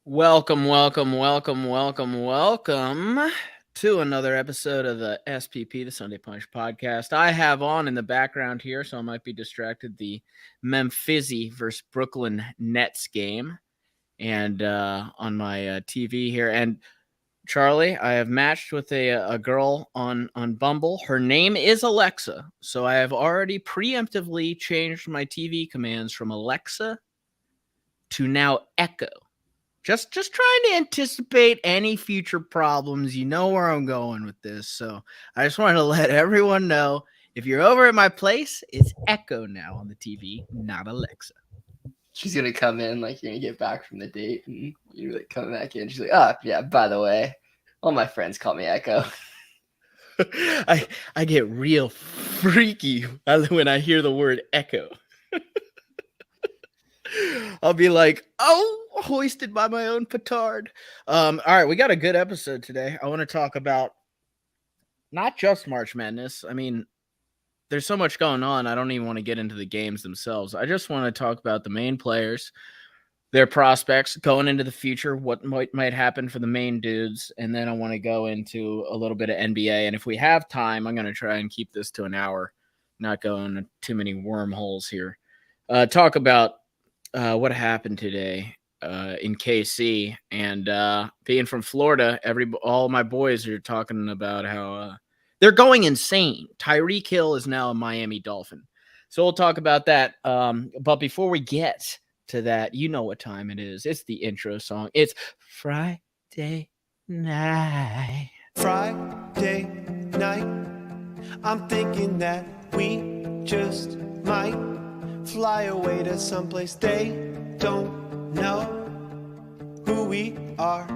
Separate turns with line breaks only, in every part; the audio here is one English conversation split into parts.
Welcome to another episode of the SPP, the Sunday Punch podcast. I have on in the background here, so I might be distracted, the Memphis versus Brooklyn Nets game, and on my TV here. And Charlie, I have matched with a girl on Bumble. Her name is Alexa, so I have already preemptively changed my TV commands from Alexa to now Echo. Just trying to anticipate any future problems. You know where I'm going with this. So I just wanted to let everyone know, if you're over at my place, it's Echo now on the TV, not Alexa.
She's gonna come in like you're gonna get back from the date, and you're like coming back in. She's like, "Oh yeah, by the way, all my friends call me Echo."
I get real freaky when I hear the word Echo. I'll be like, oh, hoisted by my own petard. All right, we got a good episode today. I want to talk about not just March Madness. I mean, there's so much going on. I don't even want to get into the games themselves. I just want to talk about the main players, their prospects going into the future, what might happen for the main dudes, and then I want to go into a little bit of NBA. And if we have time, I'm going to try and keep this to an hour, not go into too many wormholes here. Talk about what happened today in KC, and being from Florida, all my boys are talking about how they're going insane. Tyreek Hill is now a Miami Dolphin, so we'll talk about that. But before we get to that, you know what time it is. It's the intro song. It's Friday night.
Friday night. I'm thinking that we just might fly away to someplace they don't know who we are.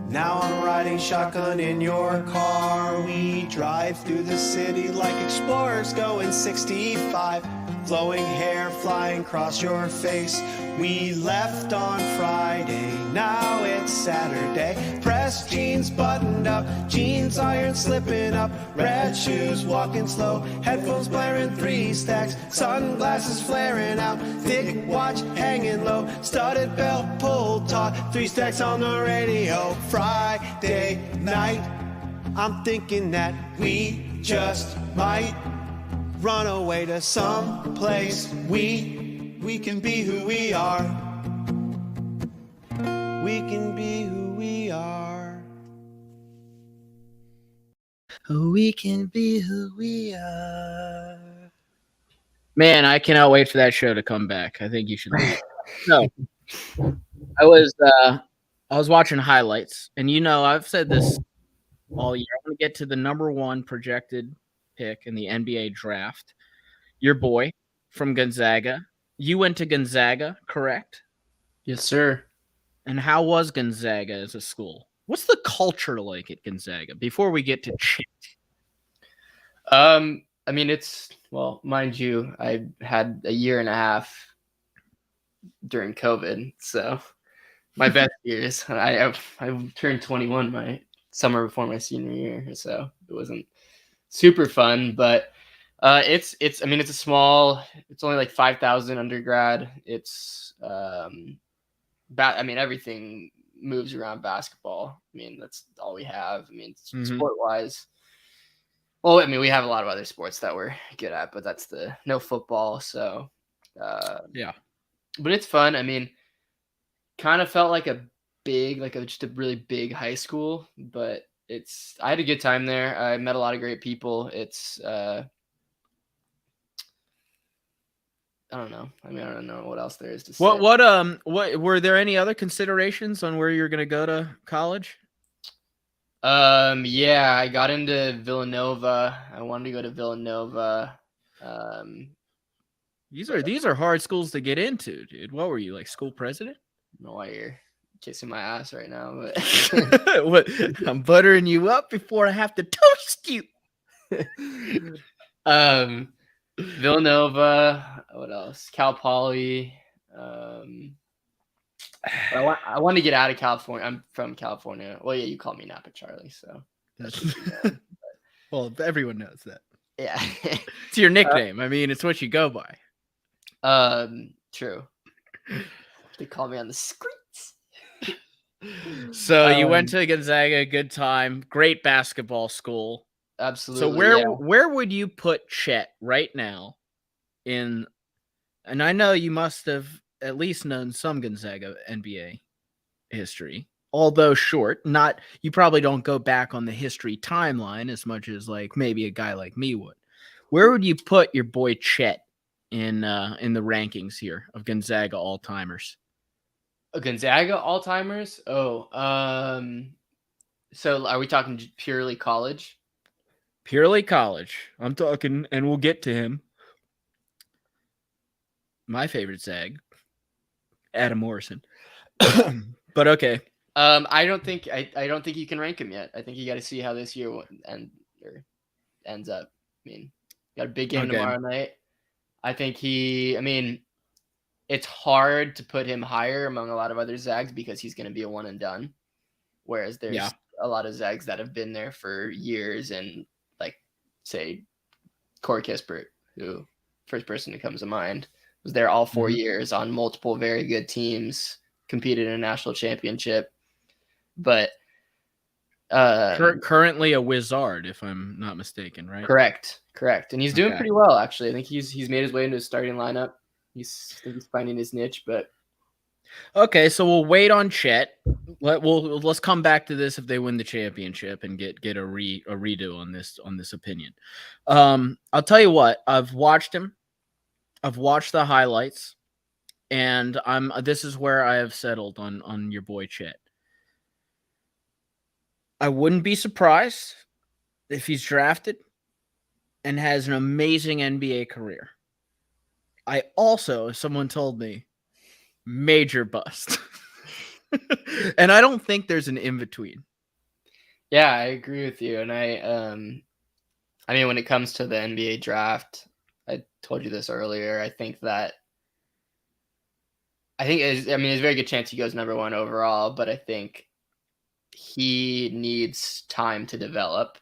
Now I'm riding shotgun in your car. We drive through the city like explorers going 65. Flowing hair flying across your face. We left on Friday, now it's Saturday. Pressed jeans buttoned up, jeans iron slipping up. Red shoes walking slow, headphones blaring 3 stacks. Sunglasses flaring out, thick watch hanging low. Studded belt pulled taut, 3 stacks on the radio. Friday night, I'm thinking that we just might run away to some place we can be who we are. We can be who we are.
We can be who we are. Man, I cannot wait for that show to come back. I think you should leave. No, I was watching highlights, and I've said this all year. I'm going to get to the number 1 projected pick in the NBA draft. Your boy from Gonzaga. You went to Gonzaga, correct?
Yes, sir.
And how was Gonzaga as a school? What's the culture like at Gonzaga before we get to Chit?
I mean, mind you, I had a year and a half during COVID, so my best years. I turned 21 my summer before my senior year, so it wasn't super fun, but it's a small, it's only like 5,000 undergrad. It's everything moves around basketball. I mean, that's all we have. I mean, sport wise, well, I mean, we have a lot of other sports that we're good at, but that's no football. So
yeah,
but it's fun. I mean, kind of felt like just a really big high school, but I had a good time there. I met a lot of great people. It's I don't know. I mean, I don't know what else there is to say.
What were there any other considerations on where you're going to go to college?
Yeah, I got into Villanova. I wanted to go to Villanova.
These are hard schools to get into, dude. What were you, like, school president?
No, why you're kissing my ass right now, but
what? I'm buttering you up before I have to toast you.
Villanova. What else? Cal Poly. I want to get out of California. I'm from California. Well, yeah, you call me Napa Charlie, so
that's well, everyone knows that.
Yeah,
it's your nickname. I mean, it's what you go by.
True. They call me on the streets.
So you went to Gonzaga, good time, great basketball school.
Absolutely.
So where would you put Chet right now in? And I know you must have at least known some Gonzaga NBA history, although short. Not you probably don't go back on the history timeline as much as like maybe a guy like me would. Where would you put your boy Chet in the rankings here of Gonzaga all-timers?
Gonzaga all-timers? So are we talking purely college?
Purely college. I'm talking, and we'll get to him. My favorite Zag, Adam Morrison. But okay.
I don't think you can rank him yet. I think you got to see how this year ends up. I mean, got a big game tomorrow night. I think it's hard to put him higher among a lot of other Zags because he's going to be a one and done. Whereas there's a lot of Zags that have been there for years, and like say Corey Kispert, who first person that comes to mind, was there all 4 years on multiple very good teams, competed in a national championship. But
currently a wizard, if I'm not mistaken, right?
Correct. And he's doing pretty well, actually. I think he's made his way into his starting lineup. He's finding his niche, but
okay. So we'll wait on Chet. Let's come back to this if they win the championship and get a redo on this opinion. I'll tell you what. I've watched him. I've watched the highlights, and this is where I have settled on your boy Chet. I wouldn't be surprised if he's drafted and has an amazing NBA career. I also, someone told me, major bust. And I don't think there's an in-between.
Yeah, I agree with you. And when it comes to the NBA draft, I told you this earlier, I think there's a very good chance he goes number 1 overall, but I think he needs time to develop.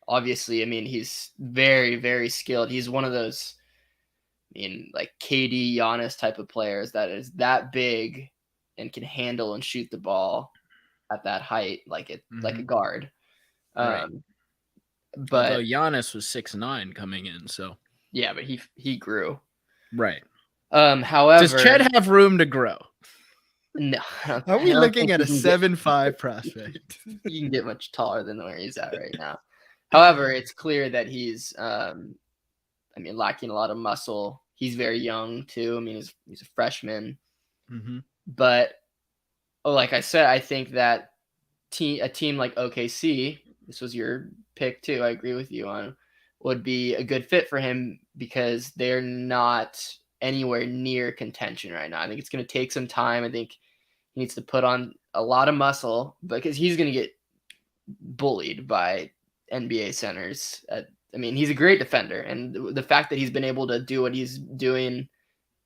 Obviously, he's very, very skilled. He's one of those, like KD, Giannis type of players that is that big and can handle and shoot the ball at that height, like a guard.
Right.
But
although Giannis was 6'9" coming in, so
yeah, but he grew.
Right.
However,
does Chet have room to grow?
No.
Are we looking at a 7'5" prospect?
You can get much taller than where he's at right now. However, it's clear that he's lacking a lot of muscle. He's very young too. He's a freshman.
Mm-hmm.
But like I said, I think that a team like OKC, this was your pick too, I agree with you on, would be a good fit for him because they're not anywhere near contention right now. I think it's going to take some time. I think he needs to put on a lot of muscle because he's going to get bullied by NBA centers. He's a great defender, and the fact that he's been able to do what he's doing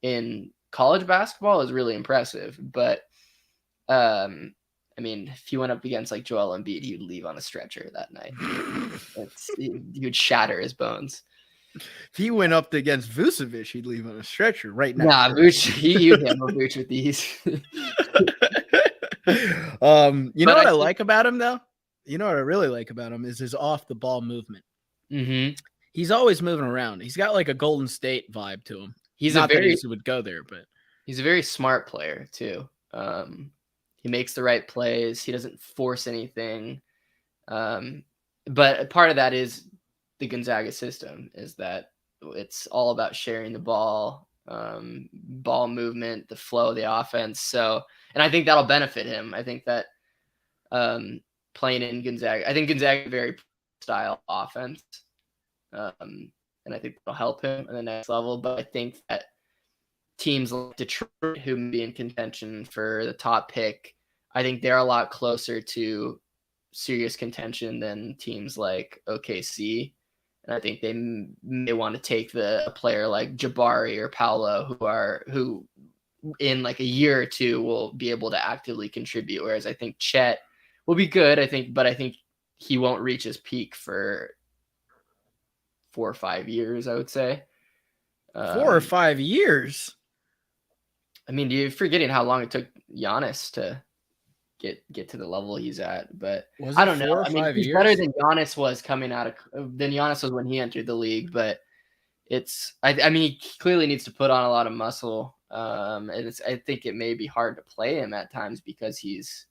in college basketball is really impressive. But if he went up against like Joel Embiid, he would leave on a stretcher that night. He would shatter his bones.
If he went up against Vucevic, he'd leave on a stretcher right now.
Nah, Vuce, you'd handle Vuce with these.
You know what I like about him, though? You know what I really like about him is his off-the-ball movement.
Mm-hmm.
He's always moving around. He's got like a Golden State vibe to him. He would go there, but
he's a very smart player too. He makes the right plays. He doesn't force anything. But part of that is the Gonzaga system, is that it's all about sharing the ball, ball movement, the flow of the offense. So, and I think that'll benefit him. I think that playing in Gonzaga, I think Gonzaga is a very style offense. And I think that'll help him in the next level. But I think that teams like Detroit, who may be in contention for the top pick, I think they're a lot closer to serious contention than teams like OKC. And I think they may want to take a player like Jabari or Paolo, who in like a year or two will be able to actively contribute. Whereas I think Chet will be good, but I think he won't reach his peak for 4 or 5 years, I would say.
4 or 5 years?
I mean, you're forgetting how long it took Giannis to get to the level he's at. But
Was
I
it
don't know.
4 or
I mean,
5
he's
years?
better than Giannis was than Giannis was when he entered the league. But I mean, he clearly needs to put on a lot of muscle. And I think it may be hard to play him at times because he's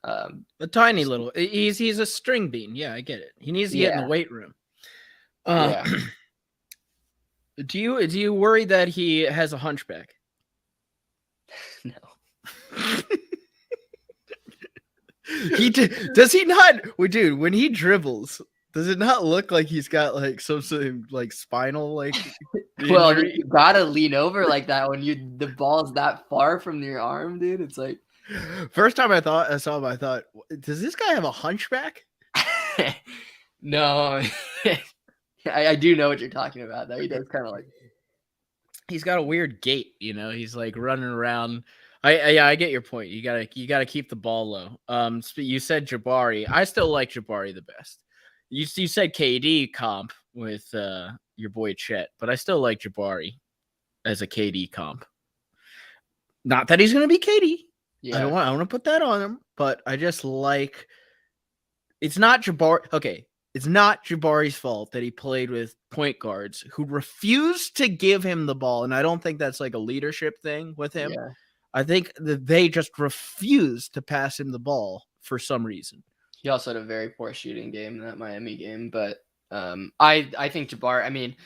a tiny little. He's a string bean. Yeah, I get it. He needs to get in the weight room.
Yeah.
Do you worry that he has a hunchback?
No.
Does he not? Well, dude, when he dribbles, does it not look like he's got like something like spinal like?
Well,
injury?
you gotta lean over like that when the ball's that far from your arm, dude. It's like
first time I saw him, I thought, does this guy have a hunchback?
no. I do know what you're talking about though. He does kind of like
he's got a weird gait, you know. He's like running around. I get your point. You gotta keep the ball low. You said Jabari. I still like Jabari the best. You said KD comp with your boy Chet, but I still like Jabari as a KD comp. Not that he's gonna be KD.
yeah.
I don't want to put that on him, but I just like. It's not Jabari. Okay, it's not Jabari's fault that he played with point guards who refused to give him the ball, and I don't think that's like a leadership thing with him.
Yeah.
I think that they just refused to pass him the ball for some reason.
He also had a very poor shooting game in that Miami game, but I think Jabari. I mean,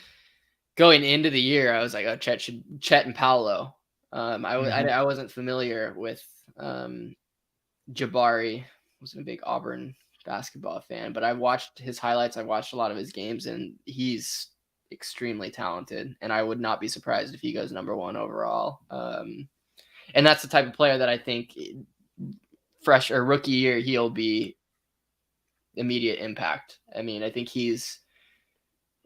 going into the year, I was like, oh, Chet and Paolo. I wasn't familiar with Jabari. I wasn't a big Auburn basketball fan, but I watched his highlights. I watched a lot of his games, and he's extremely talented. And I would not be surprised if he goes number 1 overall. And that's the type of player that I think fresh or rookie year, he'll be immediate impact. I mean, I think he's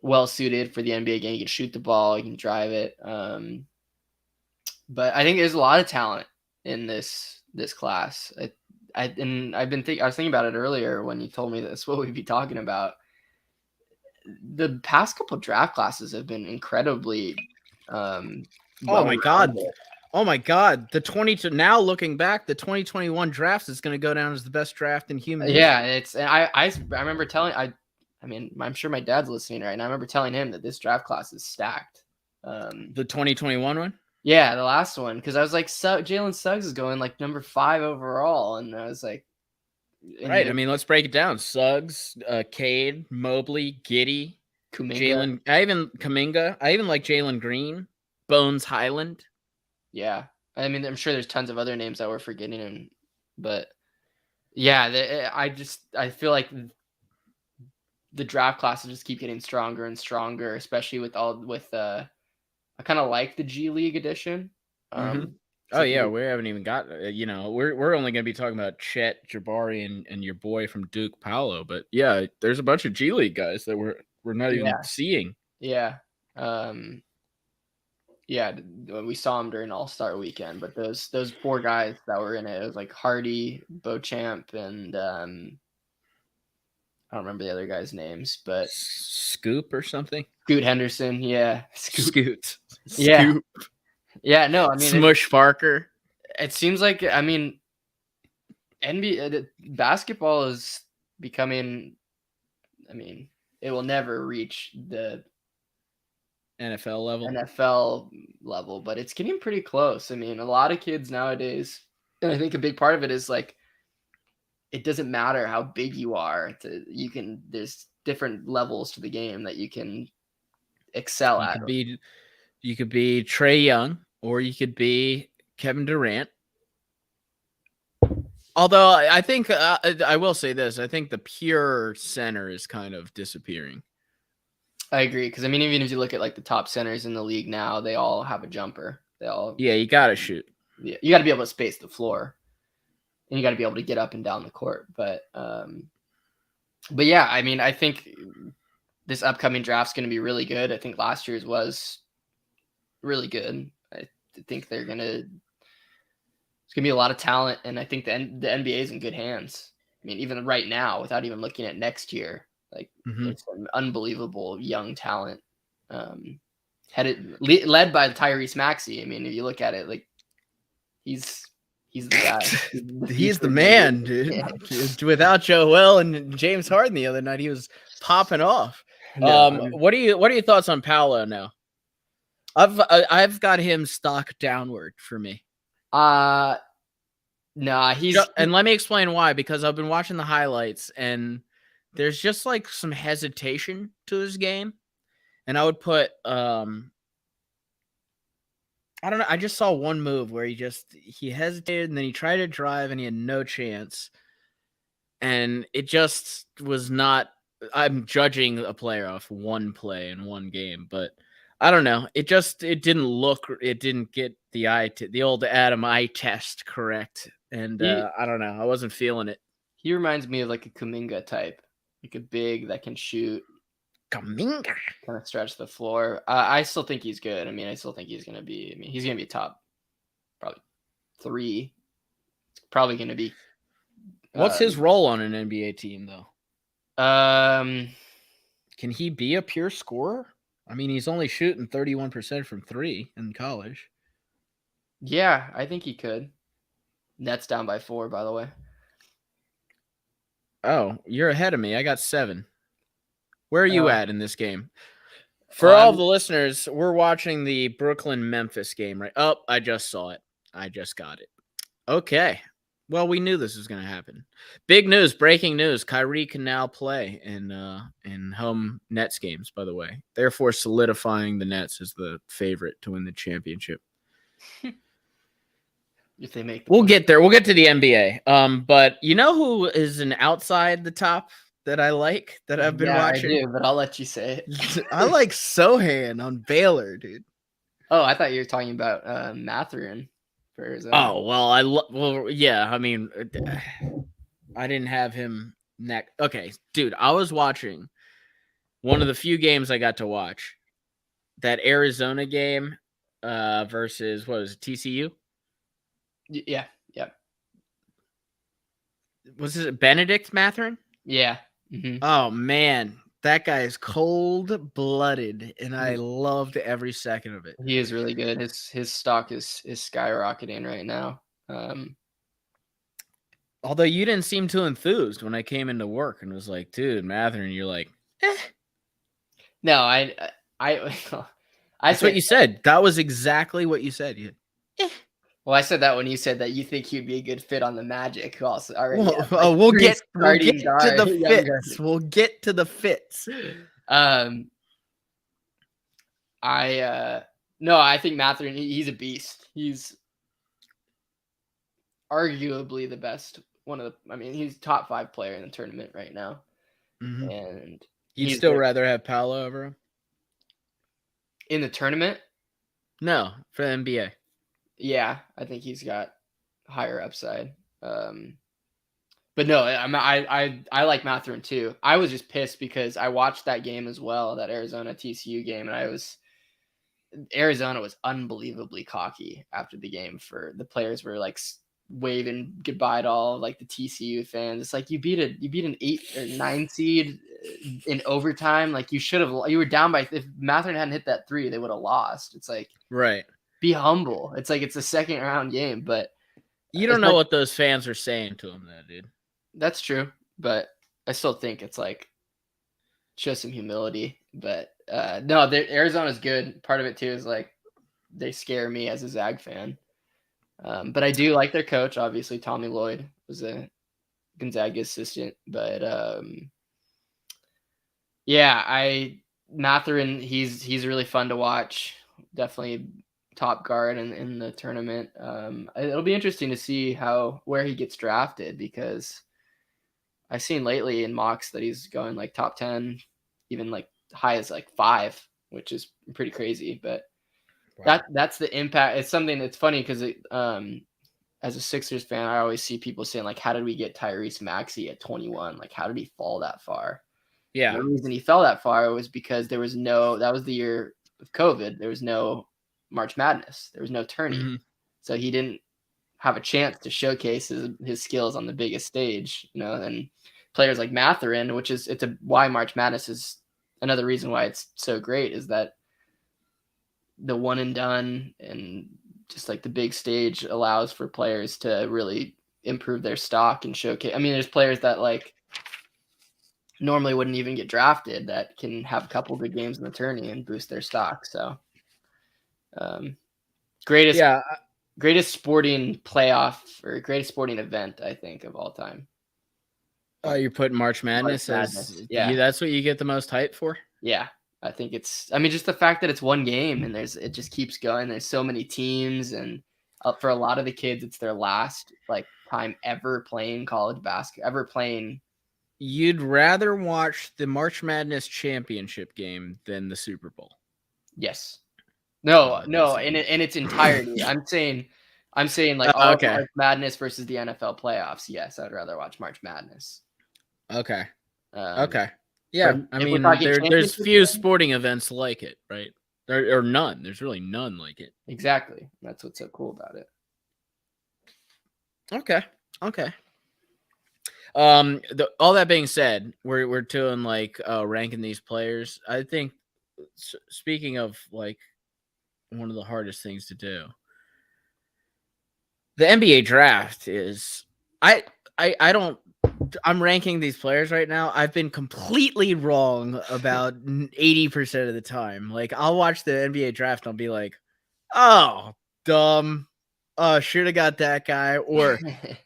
well suited for the NBA game. He can shoot the ball, he can drive it. But I think there's a lot of talent in this class. I was thinking about it earlier when you told me this, what we'd be talking about. The past couple draft classes have been incredibly
Oh my God. Now looking back, the 2021 draft is going to go down as the best draft in human history.
Yeah, I remember telling mean, I'm sure my dad's listening right now. I remember telling him that this draft class is stacked.
The 2021 one?
Yeah, the last one, because I was like, Jalen Suggs is going like number 5 overall, and I was like,
right. I mean, let's break it down. Suggs, Cade, Mobley, Giddey, Kuminga. Kuminga. I even like Jalen Green, Bones Highland.
Yeah, I mean, I'm sure there's tons of other names that we're forgetting, but yeah, I feel like the draft classes just keep getting stronger and stronger, especially I kind of like the G League edition.
Oh yeah, we haven't even got. We're only going to be talking about Chet, Jabari, and your boy from Duke, Paolo. But yeah, there's a bunch of G League guys that we're not even seeing.
Yeah, we saw them during All-Star Weekend. But those 4 guys that were in it was like Hardy, Beauchamp, and I don't remember the other guys' names, but
Scoop or something.
Scoot Henderson, yeah.
Scoot.
Yeah. Yeah, no, I mean
Smush Parker.
It seems like, I mean, NBA basketball is becoming, I mean, it will never reach the
NFL
level, but it's getting pretty close. I mean, a lot of kids nowadays, and I think a big part of it is like, it doesn't matter how big you are. There's different levels to the game that you can excel at.
You could be Trae Young, or you could be Kevin Durant. Although I think I will say this, I think the pure center is kind of disappearing.
I agree, because I mean, even if you look at like the top centers in the league now, they all have a jumper.
You gotta shoot.
Yeah, you got to be able to space the floor, and you got to be able to get up and down the court. But yeah, I mean, I think this upcoming draft's going to be really good. I think last year's was really good. I think it's going to be a lot of talent, and I think the NBA is in good hands. I mean, even right now, without even looking at next year, like there's some unbelievable young talent led by Tyrese Maxey. I mean, if you look at it, like he's the guy.
He's the man, dude.
Yeah.
Without Joel and James Harden the other night, he was popping off.
No,
What are your thoughts on Paolo now? I've got him stock downward for me.
nah,
and let me explain why, because I've been watching the highlights and there's just like some hesitation to his game. And I would put I don't know. I just saw one move where he hesitated and then he tried to drive and he had no chance. And it just was not. I'm judging a player off one play in one game, but I don't know. It didn't get the old Adam eye test correct. And I don't know. I wasn't feeling it.
He reminds me of like a Kuminga type, like a big that can shoot.
Kuminga
kind of stretch the floor. I still think he's good. I mean, I still think he's going to be. I mean, he's going to be top, probably 3. It's probably going to be.
What's his role on an NBA team, though? Can he be a pure scorer? I mean, he's only shooting 31% from 3 in college.
Yeah, I think he could. Nets down by 4, by the way.
Oh, you're ahead of me. I got 7. Where are you at in this game? For all the listeners, we're watching the Brooklyn-Memphis game, right? Oh, I just saw it. I just got it. Okay. Well, we knew this was going to happen. Big news, breaking news. Kyrie can now play in home Nets games, by the way. Therefore, solidifying the Nets as the favorite to win the championship.
If they make
We'll get there. We'll get to the NBA. But you know who is an outside the top that I like, that I've been watching?
I do, but I'll let you say it.
I like Sohan on Baylor, dude.
Oh, I thought you were talking about Mathurin for Arizona.
Oh, well, yeah. I mean, I didn't have him next. Okay, dude, I was watching one of the few games I got to watch. That Arizona game versus, what was it, TCU?
Yeah.
Was it Benedict Mathurin?
Yeah. Mm-hmm.
Oh, man. That guy is cold-blooded, and I loved every second of it.
He is really good. His stock is skyrocketing right now.
Although you didn't seem too enthused when I came into work and was like, dude, Mathurin, you're like, eh.
No,
That's what you said. That was exactly what you said.
Well, I said that when you said that you think he'd be a good fit on the Magic. Also, already.
We'll get to the fits. We'll get to the fits.
I think Mathurin, he's a beast. He's arguably the best. He's top 5 player in the tournament right now.
Mm-hmm.
And
you'd still rather have Paolo over him
in the tournament?
No, for the NBA.
Yeah, I think he's got higher upside. But no, I like Mathurin too. I was just pissed because I watched that game as well, that Arizona TCU game, and Arizona was unbelievably cocky after the game. For the players were like waving goodbye to all like the TCU fans. It's like you beat an 8 or 9 seed in overtime. Like you were down by, if Mathurin hadn't hit that 3, they would have lost. It's like,
right.
Be humble. It's like it's a second round game, but
you don't know what those fans are saying to him, though, dude.
That's true, but I still think it's like show some humility. But no, Arizona's good. Part of it too is like they scare me as a Zag fan. But I do like their coach. Obviously, Tommy Lloyd was a Gonzaga assistant. But Mathurin, he's really fun to watch. Definitely top guard in the tournament. It'll be interesting to see where he gets drafted, because I've seen lately in mocks that he's going like top 10, even like high as like 5, which is pretty crazy. But wow. That's the impact. It's something that's funny because as a Sixers fan, I always see people saying like, how did we get Tyrese Maxey at 21? Like, how did he fall that far?
Yeah.
The reason he fell that far was because that was the year of COVID. There was no March Madness. There was no tourney. Mm-hmm. So he didn't have a chance to showcase his skills on the biggest stage, and players like Mathurin, why March Madness is another reason why it's so great, is that the one and done and just like the big stage allows for players to really improve their stock and showcase. I mean, there's players that like normally wouldn't even get drafted that can have a couple good games in the tourney and boost their stock. So greatest sporting playoff or greatest sporting event, I think, of all time.
Oh, you're putting March Madness as that's what you get the most hype for?
Yeah. I think just the fact that it's one game and it just keeps going. There's so many teams, and for a lot of the kids, it's their last like time ever playing college basketball, ever playing.
You'd rather watch the March Madness championship game than the Super Bowl?
Yes. No, in its entirety. I'm saying like March Madness versus the NFL playoffs. Yes, I'd rather watch March Madness.
Okay. Okay. Yeah, I mean, there's few sporting events like it, right? Or none. There's really none like it.
Exactly. That's what's so cool about it.
Okay. All that being said, we're doing like ranking these players. I think, speaking of like one of the hardest things to do, the NBA draft is I'm ranking these players right now. I've been completely wrong about 80% of the time. Like, I'll watch the NBA draft and I'll be like, oh, dumb. Should have got that guy, or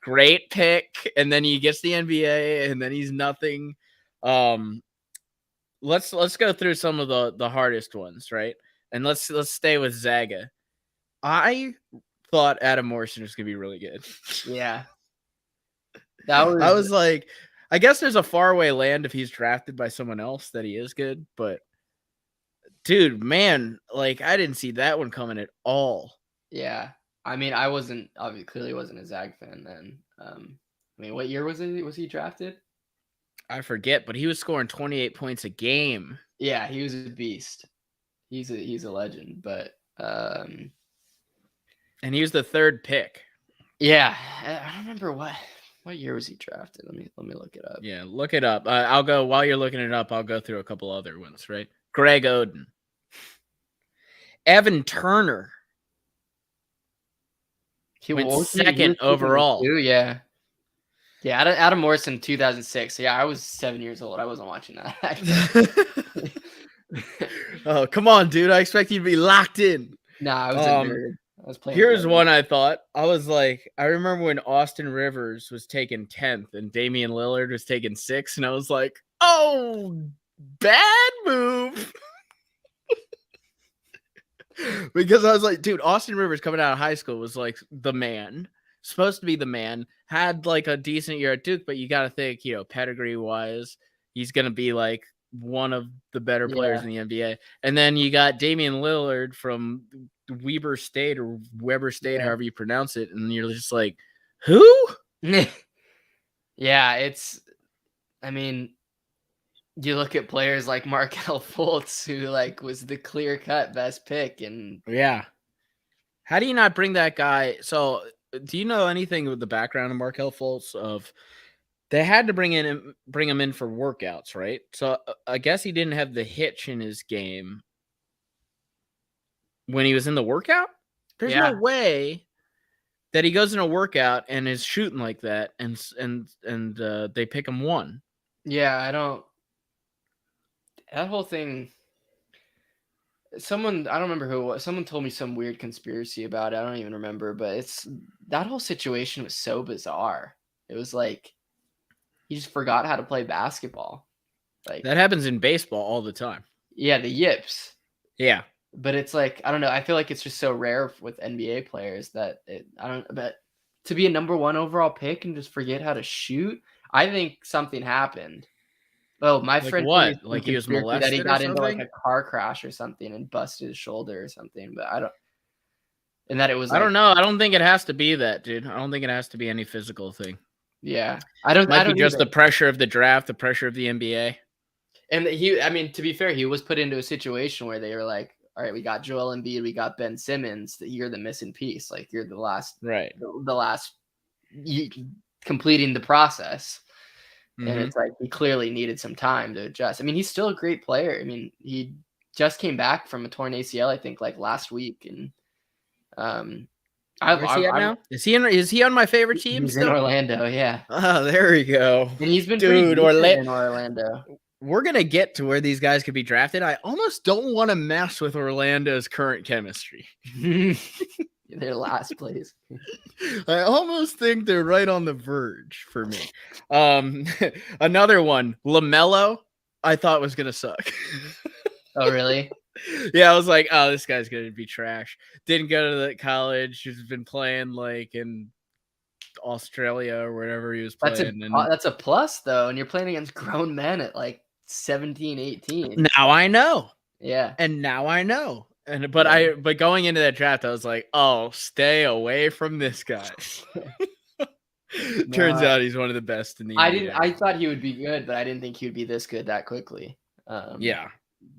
great pick. And then he gets the NBA and then he's nothing. Let's go through some of the hardest ones, right? And let's stay with Zaga. I thought Adam Morrison was going to be really good.
Yeah.
I was like, I guess there's a faraway land if he's drafted by someone else that he is good, but dude, man, like I didn't see that one coming at all.
Yeah. I mean, clearly wasn't a Zag fan then. I mean, what year was he drafted?
I forget, but he was scoring 28 points a game.
Yeah, he was a beast. He's a legend, but
and he was the third pick.
Yeah. I don't remember what year was he drafted? Let me look it up.
Yeah, look it up. I'll go while you're looking it up. I'll go through a couple other ones. Right, Greg Oden, Evan Turner. He went second overall.
Yeah. Adam Morrison, 2006. Yeah, I was 7 years old. I wasn't watching that.
Oh, come on, dude! I expect you to be locked in.
Nah, I was a nerd. I was playing.
Here's one I thought. I was like, I remember when Austin Rivers was taken 10th and Damian Lillard was taken 6th, and I was like, oh, bad move. Because I was like, dude, Austin Rivers coming out of high school was like the man, supposed to be the man, had like a decent year at Duke, but you got to think, pedigree wise, he's going to be like one of the better players in the NBA. And then you got Damian Lillard from Weber State or Weber State, however you pronounce it, and you're just like, who?
Yeah, I mean, you look at players like Markelle Fultz, who like was the clear-cut best pick, and
how do you not bring that guy? So, do you know anything with the background of Markelle Fultz? Of they had to bring him in for workouts, right? So I guess he didn't have the hitch in his game when he was in the workout. There's no way that he goes in a workout and is shooting like that, and they pick him one.
Yeah, I don't. That whole thing. I don't remember who it was. Someone told me some weird conspiracy about it. I don't even remember, but that whole situation was so bizarre. It was like he just forgot how to play basketball. Like
that happens in baseball all the time.
Yeah, the yips.
Yeah.
But it's like, I don't know. I feel like it's just so rare with NBA players but to be a number 1 overall pick and just forget how to shoot, I think something happened. Oh, my friend.
What? Like he was molested
that he got into
something?
like a car crash or something and busted his shoulder or something. But I don't. And that it was.
I don't know. I don't think it has to be that, dude. I don't think it has to be any physical thing.
Yeah, I don't.
Might be just the pressure of the draft, the pressure of the NBA.
And to be fair, he was put into a situation where they were like, all right, we got Joel Embiid, we got Ben Simmons. That you're the missing piece. Like you're the last,
right?
The last completing the process. And it's like he clearly needed some time to adjust. I mean, he's still a great player. I mean, he just came back from a torn ACL, I think, like last week, and
Where's he at now? Is he on my favorite team
he's
still?
in Orlando, yeah.
Oh, there we go.
And he's been pretty decent in Orlando.
We're gonna get to where these guys could be drafted. I almost don't want to mess with Orlando's current chemistry.
Their last place.
I almost think they're right on the verge for me. Another one, LaMelo, I thought was gonna suck.
Oh, really?
Yeah, I was like, oh, this guy's gonna be trash. Didn't go to the college. He's been playing like in Australia or wherever he was playing.
That's a plus though, and you're playing against grown men at like 17, 18.
Now I know.
Yeah.
And now I know. But going into that draft, I was like, oh, stay away from this guy. Turns out he's one of the best in the NBA.
I thought he would be good, but I didn't think he would be this good that quickly.
Yeah.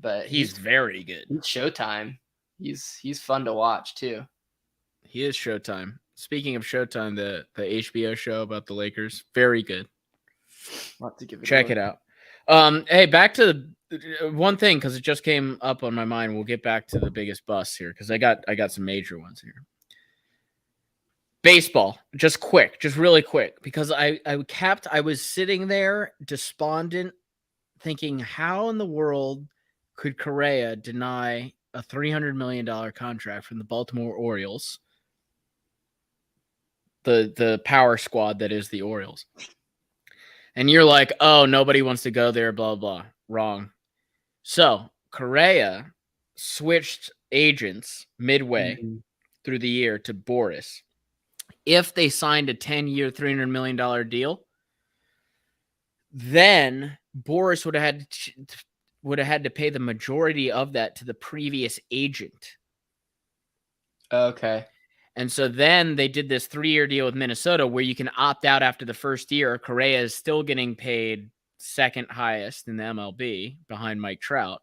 But
he's very good.
He's Showtime. He's fun to watch too.
He is Showtime. Speaking of Showtime, the HBO show about the Lakers, very good. Check it out. Hey, back to one thing, because it just came up on my mind. We'll get back to the biggest busts here, because I got some major ones here. Baseball, just really quick, because I was sitting there despondent, thinking, how in the world could Correa deny a $300 million contract from the Baltimore Orioles, the power squad that is the Orioles? And you're like, oh, nobody wants to go there, blah, blah. Wrong. So Correa switched agents midway through the year to Boris. If they signed a 10-year, $300 million deal, then Boris would have had to pay the majority of that to the previous agent.
Okay.
And so then they did this 3-year deal with Minnesota where you can opt out after the first year. Correa is still getting paid second highest in the MLB behind Mike Trout.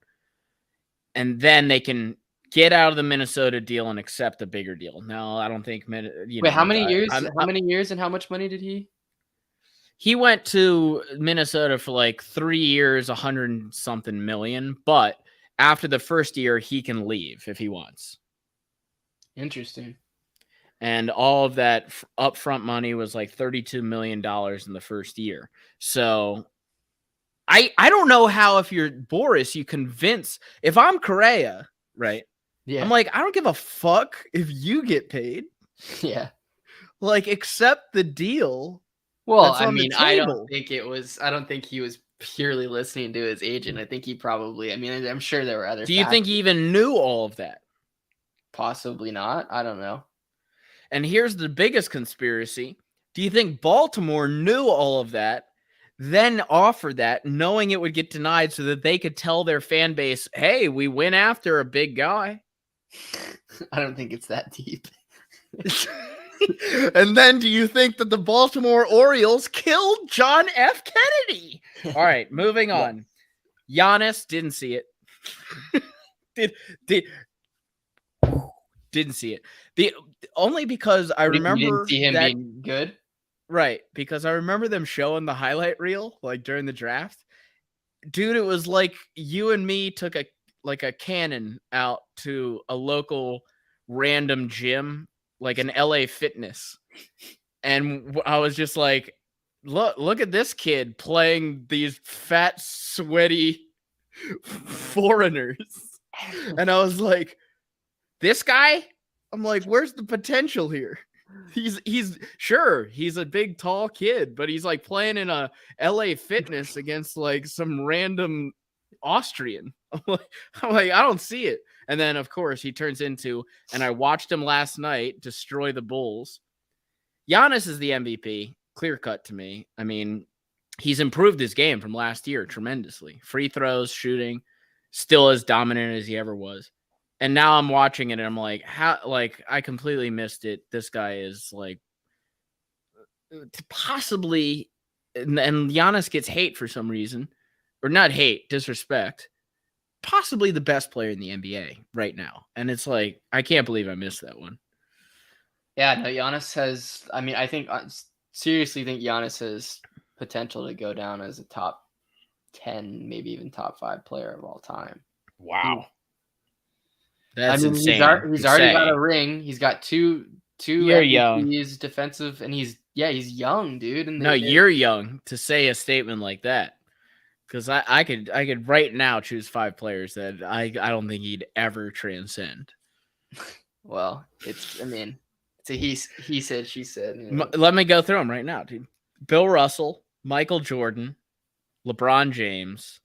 And then they can get out of the Minnesota deal and accept a bigger deal. Now, I don't think...
Wait, how many years? How many years and how much money did he?
He went to Minnesota for like 3 years, 100-something million. But after the first year, he can leave if he wants.
Interesting.
And all of that upfront money was like $32 million in the first year. So I don't know how, if you're Boris, you convince, if I'm Correa, right?
Yeah.
I'm like, I don't give a fuck if you get paid.
Yeah.
Like, accept the deal.
Well, I mean, I don't think he was purely listening to his agent. I think he probably, I'm sure there were other
Do you think he even knew all of that?
Possibly not. I don't know.
And here's the biggest conspiracy. Do you think Baltimore knew all of that, then offered that, knowing it would get denied so that they could tell their fan base, hey, we went after a big guy?
I don't think it's that deep.
And then do you think that the Baltimore Orioles killed John F. Kennedy? All right, moving on. Giannis, didn't see it. Didn't see it. Only because I remember
you didn't see him being good.
Right, because I remember them showing the highlight reel like during the draft. Dude, it was like you and me took a cannon out to a local random gym, like an LA Fitness. And I was just like, look at this kid playing these fat, sweaty foreigners. And I was like, this guy? I'm like, where's the potential here? He's sure he's a big tall kid, but he's like playing in a LA Fitness against like some random Austrian. I'm like, I don't see it. And then of course he turns into, and I watched him last night destroy the Bulls. Giannis is the MVP, clear cut to me. I mean, he's improved his game from last year tremendously. Free throws, shooting, still as dominant as he ever was. And now I'm watching it and I'm like, how? Like, I completely missed it. This guy is like possibly, and Giannis gets hate for some reason, or not hate, disrespect. Possibly the best player in the NBA right now. And it's like, I can't believe I missed that one.
Yeah, no, Giannis has, I seriously think Giannis has potential to go down as a top 10, maybe even top 5 player of all time.
Wow. That's
I mean,
insane.
he's
to
already
say.
got a ring. He's got two
You're young.
MVPs, defensive, and he's young, dude. And
No, you're young to say a statement like that. Because I could right now choose 5 players that I don't think he'd ever transcend.
Well, it's a he said, she said. You know.
Let me go through them right now, dude. Bill Russell, Michael Jordan, LeBron James.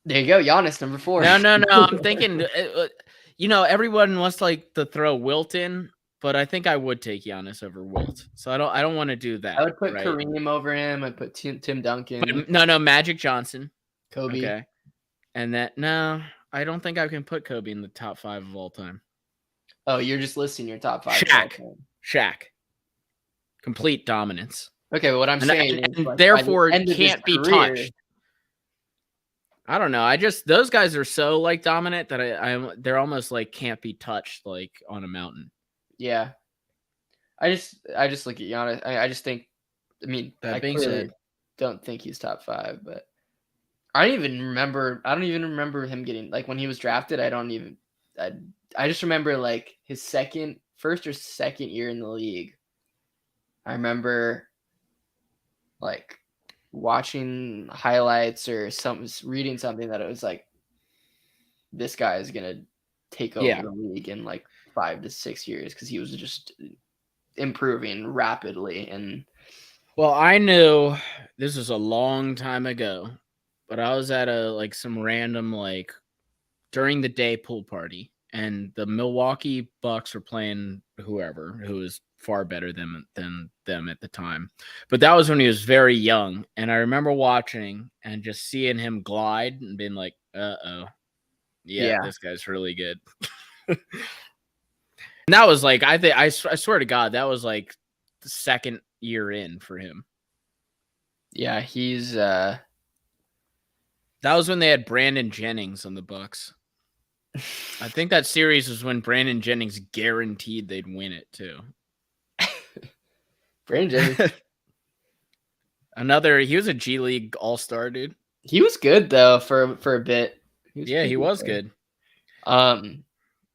There you go, Giannis, number 4.
No. I'm thinking, everyone wants to throw Wilt in, but I think I would take Giannis over Wilt. So I don't want to do that.
I would put
right?
Kareem over him. I'd put Tim Duncan.
But no, Magic Johnson,
Kobe.
Okay, and I don't think I can put Kobe in the top 5 of all time.
Oh, you're just listing your top 5.
Shaq, complete dominance.
Okay, but what I'm saying is,
therefore, can't be touched. I don't know. Those guys are so dominant that they're almost can't be touched on a mountain.
Yeah, I just look at Giannis. I just think. I mean,
that
I
being said,
don't think he's top 5, but I don't even remember him getting when he was drafted. I just remember his first or second year in the league. I remember watching highlights or reading something that it was this guy is gonna take over the league in 5 to 6 years because he was just improving rapidly. And
well, I knew this was a long time ago, but I was at some random during the day pool party, and the Milwaukee Bucks were playing whoever who was far better than them at the time. But that was when he was very young, and I remember watching and just seeing him glide and being like, "Uh-oh. Yeah, this guy's really good." And that was I swear to God, that was the second year in for him.
Yeah, he's
that was when they had Brandon Jennings on the Bucks. I think that series was when Brandon Jennings guaranteed they'd win it too.
Brandon Jennings.
He was a G League All-Star, dude.
He was good though for a bit.
He was good.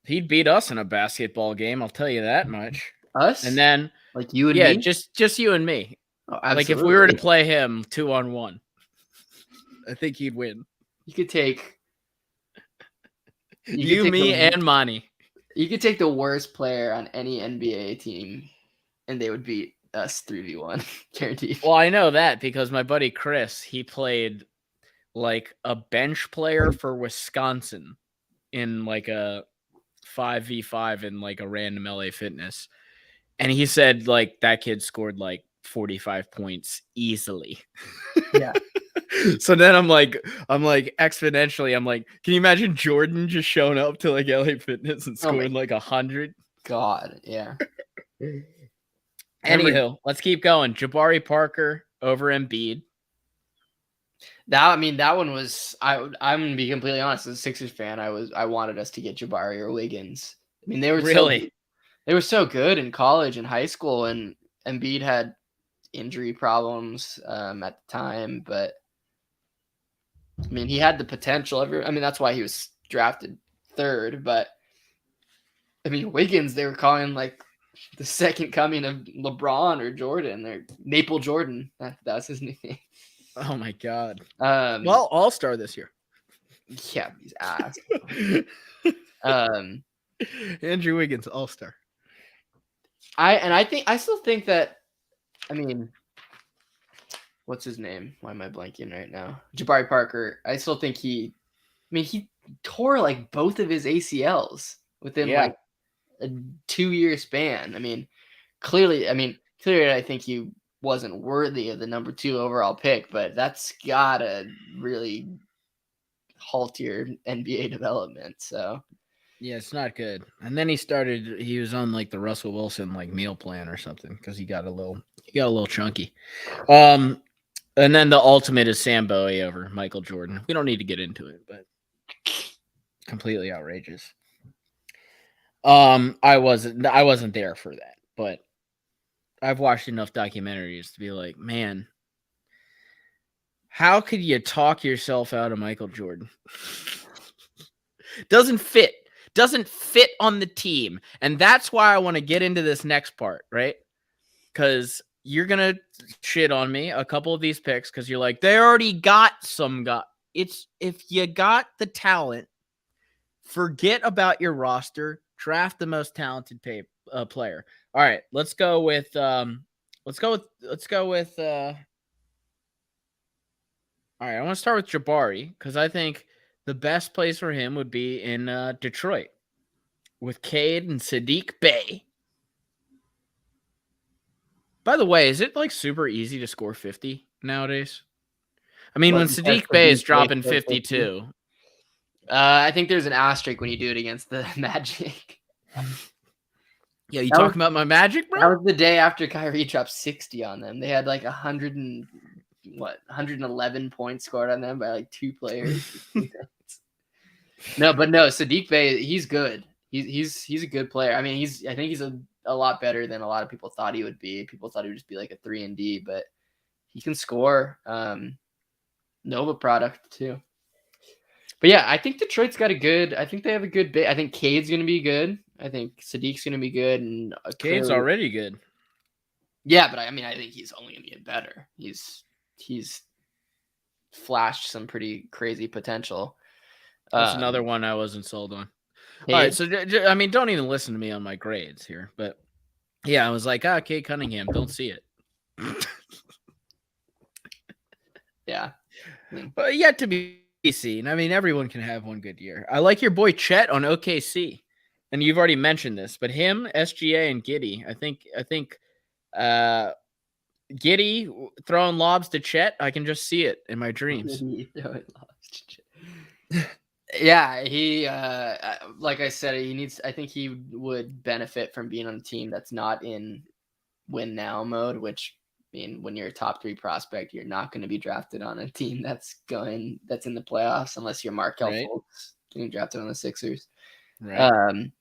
He'd beat us in a basketball game, I'll tell you that much.
Us?
And then
you and me?
just you and me.
Oh, absolutely.
If we were to play him 2-on-1, I think he'd win.
You could take
me, and Monty.
You could take the worst player on any NBA team, and they would beat us 3v1, guaranteed.
Well, I know that because my buddy Chris, he played a bench player for Wisconsin in a 5v5 in a random LA Fitness, and he said that kid scored 45 points easily.
Yeah.
So then I'm exponentially, can you imagine Jordan just showing up to LA Fitness and scoring 100?
God, yeah.
Anywho, let's keep going. Jabari Parker over Embiid.
That one was I'm gonna be completely honest. As a Sixers fan, I wanted us to get Jabari or Wiggins. I mean, they were so good in college and high school, and Embiid had injury problems at the time, but I mean, he had the potential. That's why he was drafted 3rd. But I mean, Wiggins, they were calling the second coming of LeBron or Jordan. They're Maple Jordan. That's his nickname.
Oh my God. Well, All-Star this year.
Yeah, he's ass.
Andrew Wiggins, All-Star.
I still think that. I mean, what's his name? Why am I blanking right now? Jabari Parker. I still think he tore both of his ACLs within a 2-year span. I mean, clearly, I think he wasn't worthy of the number 2 overall pick, but that's gotta really halt your NBA development. So
yeah, it's not good. And then he was on the Russell Wilson meal plan or something because he got a little chunky. And then the ultimate is Sam Bowie over Michael Jordan. We don't need to get into it, but completely outrageous. I wasn't there for that, but I've watched enough documentaries to be man, How could you talk yourself out of Michael Jordan? Doesn't fit on the team. And that's why I want to get into this next part, right? Because you're going to shit on me a couple of these picks because you're like, they already got some guy. It's if you got the talent, forget about your roster, draft the most talented player. All right, let's go with all right, I want to start with Jabari because I think the best place for him would be in Detroit with Cade and Sadiq Bey. By the way, is it like super easy to score 50 nowadays? I mean, when Sadiq Bey is dropping 52.
I think there's an asterisk when you do it against the Magic.
Yeah, you talking about my Magic, bro?
That was the day after Kyrie dropped 60 on them. They had like 111 points scored on them by like 2 players. No, Sadiq Bey, he's good. He's a good player. I mean, I think he's a lot better than a lot of people thought he would be. People thought he would just be like a 3-and-D, but he can score. Nova product too. But yeah, I think Detroit's got I think they have a good bit. I think Cade's going to be good. I think Sadiq's going to be good. And
Cade's already good.
Yeah, but I mean, I think he's only going to get better. He's flashed some pretty crazy potential.
That's another one I wasn't sold on.
Cade?
All right, so I mean, don't even listen to me on my grades here, but yeah, I was like, Cade Cunningham, don't see it.
Yeah,
but yet to be seen. I mean, everyone can have one good year. I like your boy Chet on OKC, and you've already mentioned this, but him, SGA, and Giddey. I think Giddey throwing lobs to Chet. I can just see it in my dreams.
Yeah, he like I said, I think he would benefit from being on a team that's not in win now mode, which I mean, when you're a top 3 prospect, you're not going to be drafted on a team that's in the playoffs unless you're Markelle Fultz getting drafted on the Sixers.
Right.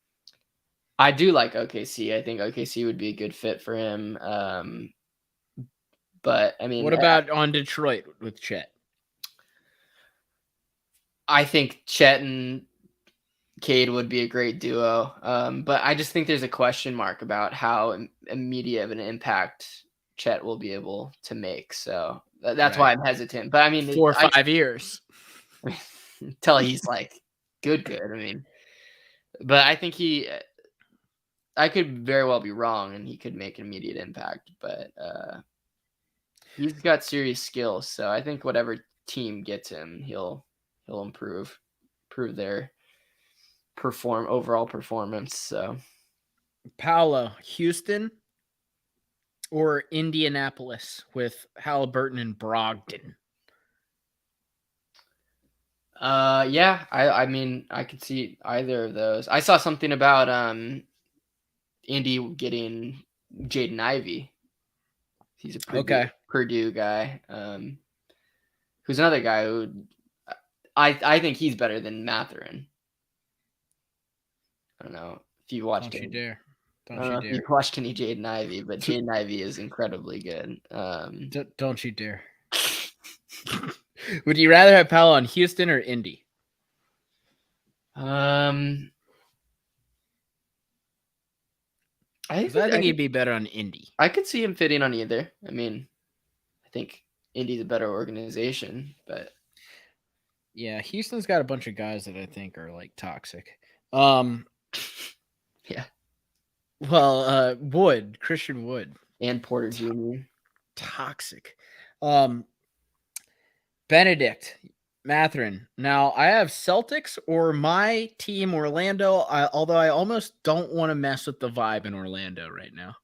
I do like OKC. I think OKC would be a good fit for him. But I mean,
what about on Detroit with Chet?
I think Chet and Cade would be a great duo. But I just think there's a question mark about how immediate of an impact Chet will be able to make. So that's why I'm hesitant. But I mean,
4 or 5 years
until he's like good. I mean, but I think I could very well be wrong and he could make an immediate impact, but he's got serious skills. So I think whatever team gets him, he'll improve their overall performance. So
Paolo, Houston or Indianapolis with Halliburton and Brogdon?
Yeah, I mean, I could see either of those. I saw something about Indy getting Jaden Ivey. He's a Purdue guy. Who's another guy who I think he's better than Mathurin. I don't know if you watched
Don't
it.
You dare.
I don't know if you watched any Jaden Ivey, but Jaden Ivey is incredibly good.
Don't you dare. Would you rather have Paolo on Houston or Indy?
I
think he'd be better on Indy.
I could see him fitting on either. I mean, I think Indy's a better organization, but
yeah, Houston's got a bunch of guys that I think are like toxic.
Yeah.
Well, Christian Wood
and Porter Jr.
Toxic. Benedict, Mathurin. Now, I have Celtics or my team, Orlando, although I almost don't want to mess with the vibe in Orlando right now.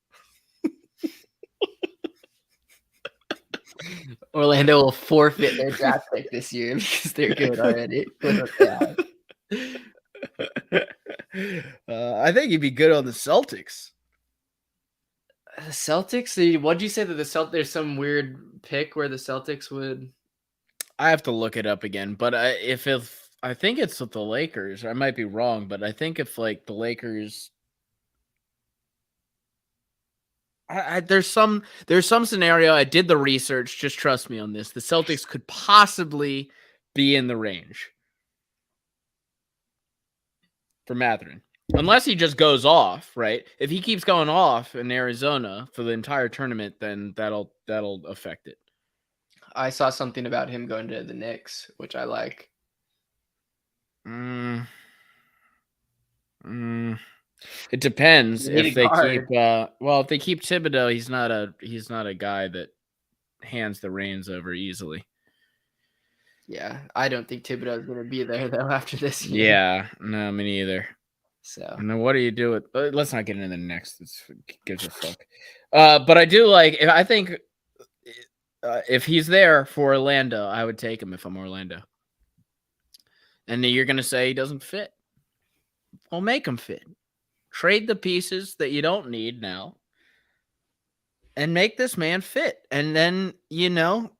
Orlando will forfeit their draft pick this year because they're good already.
I think he'd be good on the Celtics.
The Celtics? What did you say that there's some weird pick where the Celtics would...
I have to look it up again, but if I think it's with the Lakers. I might be wrong, but I think if like the Lakers, There's some scenario. I did the research. Just trust me on this. The Celtics could possibly be in the range for Mathurin, unless he just goes off. Right? If he keeps going off in Arizona for the entire tournament, then that'll affect it.
I saw something about him going to the Knicks, which I like.
It depends if they
guard.
keep. If they keep Thibodeau, he's not a guy that hands the reins over easily.
Yeah, I don't think Thibodeau is going to be there though after this year.
Yeah, no, me neither.
So,
and then what do you do with? Let's not get into the next. It gives a fuck. But I do like. I think if he's there for Orlando, I would take him if I'm Orlando. And then you're gonna say he doesn't fit. Well, make him fit. Trade the pieces that you don't need now and make this man fit. And then,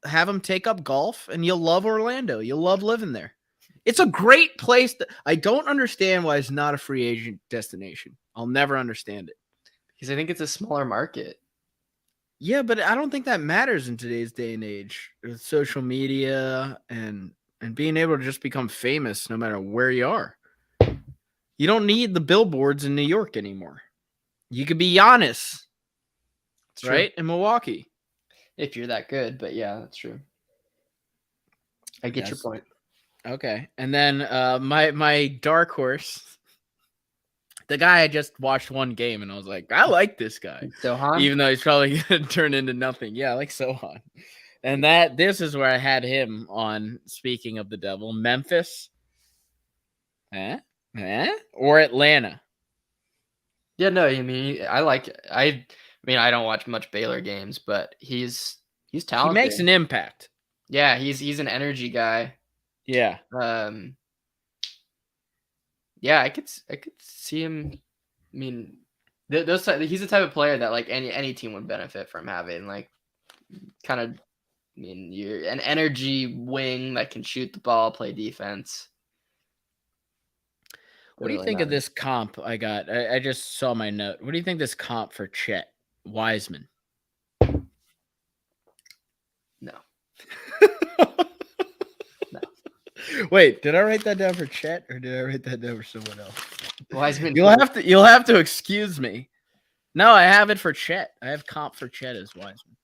have him take up golf and you'll love Orlando. You'll love living there. It's a great place. I don't understand why it's not a free agent destination. I'll never understand it.
Because I think it's a smaller market.
Yeah, but I don't think that matters in today's day and age with social media and being able to just become famous no matter where you are. You don't need the billboards in New York anymore. You could be Giannis, right? In Milwaukee.
If you're that good, but yeah, that's true. I get your point.
Okay. And then my dark horse, the guy I just watched one game and I was like, I like this guy.
Sohan?
Even though he's probably going to turn into nothing. Yeah, I like Sohan. And this is where I had him on, speaking of the devil, Memphis. Or Atlanta.
Yeah, no, I mean, I don't watch much Baylor games, but he's talented.
He makes an impact.
Yeah, he's an energy guy.
Yeah.
Yeah, I could see him. I mean, he's the type of player that like any team would benefit from having. Like, kind of, I mean, you're an energy wing that can shoot the ball, play defense.
What do you think of this comp I got? I just saw my note. What do you think this comp for Chet Wiseman?
No.
No. Wait, did I write that down for Chet or did I write that down for someone else?
Wiseman.
You'll have to excuse me. No, I have it for Chet. I have comp for Chet as Wiseman.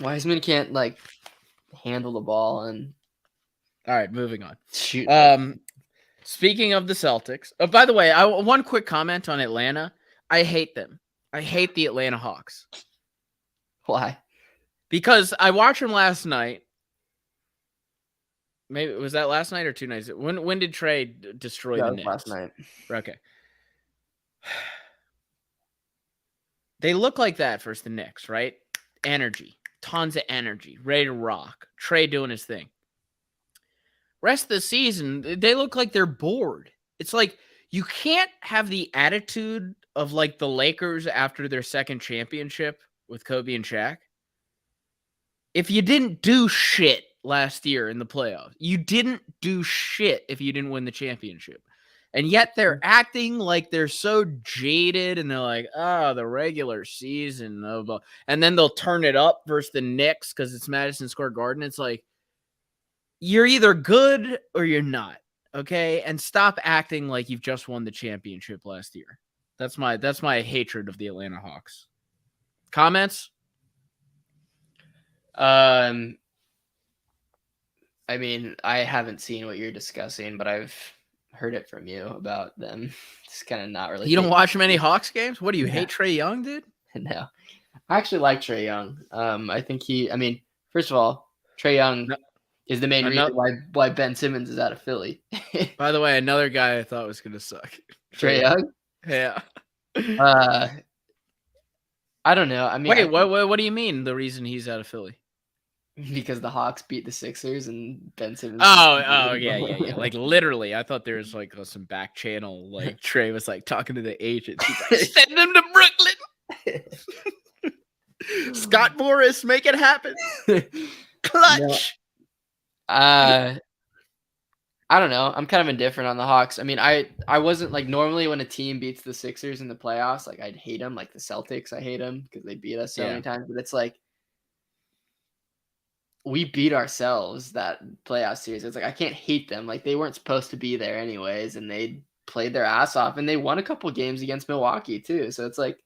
Wiseman can't like handle the ball and.
All right, moving on.
Shoot.
Speaking of the Celtics, by the way, one quick comment on Atlanta. I hate them. I hate the Atlanta Hawks.
Why?
Because I watched them last night. Maybe was that last night or 2 nights? When did Trey destroy the Knicks?
Last night.
Okay. They look like that versus the Knicks, right? Energy. Tons of energy. Ready to rock. Trey doing his thing. Rest of the season, they look like they're bored. It's like you can't have the attitude of like the Lakers after their second championship with Kobe and Shaq. If you didn't do shit last year in the playoffs, you didn't do shit if you didn't win the championship. And yet they're acting like they're so jaded and they're like, the regular season. And then they'll turn it up versus the Knicks because it's Madison Square Garden. It's like, you're either good or you're not, okay? And stop acting like you've just won the championship last year. That's my hatred of the Atlanta Hawks. Comments?
I mean, I haven't seen what you're discussing, but I've heard it from you about them. It's kind of not really.
You don't watch many Hawks games? What do you hate Trae Young, dude?
No, I actually like Trae Young. I think first of all, Trae Young is the main reason why Ben Simmons is out of Philly.
By the way, another guy I thought was gonna suck.
Trae Young?
Yeah.
I don't know. I mean,
wait, what do you mean? The reason he's out of Philly?
Because the Hawks beat the Sixers and Ben Simmons.
Oh, yeah. Like literally, I thought there was like some back channel. Like Trey was like talking to the agent. He's like, send him to Brooklyn. Scott Morris, make it happen. Clutch.
No. I don't know. I'm kind of indifferent on the Hawks. I mean, I wasn't like normally when a team beats the Sixers in the playoffs, like I'd hate them. Like the Celtics, I hate them because they beat us so many times. But it's like we beat ourselves that playoff series. It's like I can't hate them. Like they weren't supposed to be there anyways, and they played their ass off, and they won a couple games against Milwaukee too. So it's like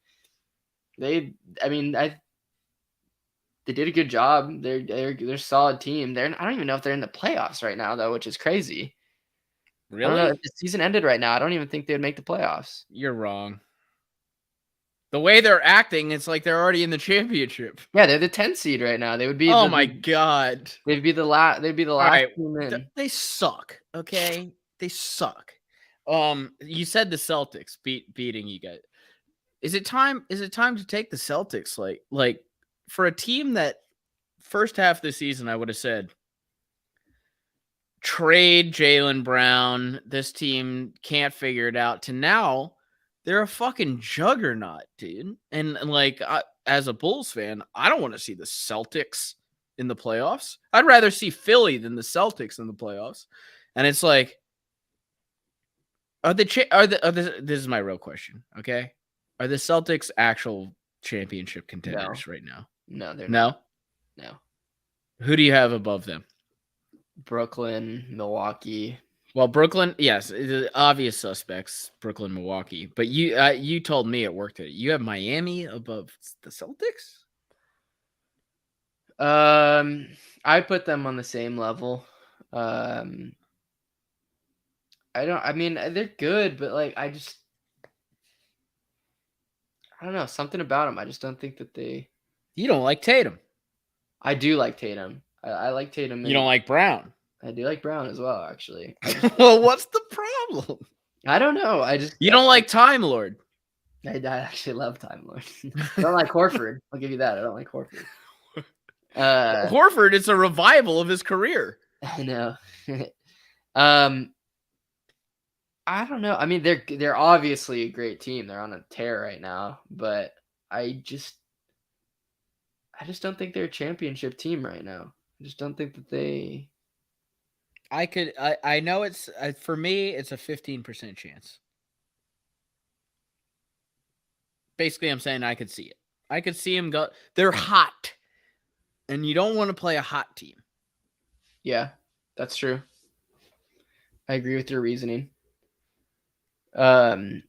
they did a good job. They're a solid team. I don't even know if they're in the playoffs right now though, which is crazy.
Really?
I don't know if the season ended right now. I don't even think they would make the playoffs.
You're wrong. The way they're acting, it's like they're already in the championship.
Yeah, they're the 10th seed right now. They would be.
Oh my god.
They'd be the last. They'd be the last
Right.
team in.
They suck. Okay, they suck. You said the Celtics beating you guys. Is it time? Is it time to take the Celtics? Like for a team that first half of the season, I would have said trade Jaylen Brown. This team can't figure it out. To now, they're a fucking juggernaut, dude. And like, as a Bulls fan, I don't want to see the Celtics in the playoffs. I'd rather see Philly than the Celtics in the playoffs. And it's like, this is my real question, okay? Are the Celtics actual championship contenders right now?
No, they're
No?
No.
Who do you have above them?
Brooklyn, Milwaukee.
Well, Brooklyn, yes, the obvious suspects, Brooklyn, Milwaukee. But you told me at work that you have Miami above the Celtics?
I put them on the same level. I mean, they're good, but like, I don't know, something about them. I just don't think that they.
You don't like Tatum.
I do like Tatum. I like Tatum.
You don't like Brown.
I do like Brown as well, actually.
Well, what's the problem?
I don't know.
You don't like Time Lord.
I actually love Time Lord. I don't like Horford. I'll give you that. I don't like Horford.
Horford is a revival of his career.
I know. I don't know. I mean, they're obviously a great team. They're on a tear right now, but I just don't think they're a championship team right now. I just don't think that they.
I know it's for me. It's a 15% chance. Basically, I'm saying I could see it. I could see them go. They're hot, and you don't want to play a hot team.
Yeah, that's true. I agree with your reasoning. And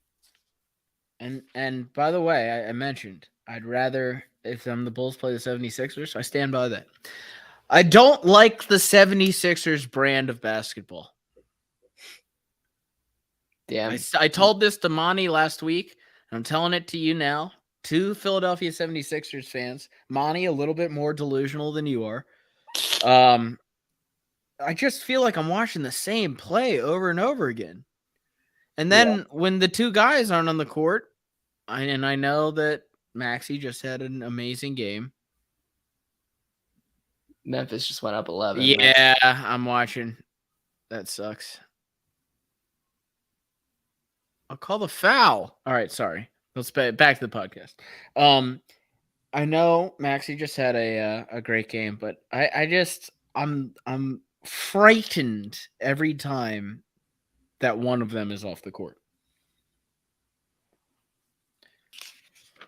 by the way, I mentioned I'd rather, if I'm the Bulls, play the 76ers. I stand by that. I don't like the 76ers brand of basketball.
Damn.
I told this to Monty last week, and I'm telling it to you now. Two Philadelphia 76ers fans. Monty, a little bit more delusional than you are. I just feel like I'm watching the same play over and over again. And then when the two guys aren't on the court, and I know that Maxey just had an amazing game.
Memphis just went up 11.
Yeah, I'm watching. That sucks. I'll call the foul. All right, sorry. Let's back to the podcast. I know Maxey just had a great game, but I'm frightened every time that one of them is off the court.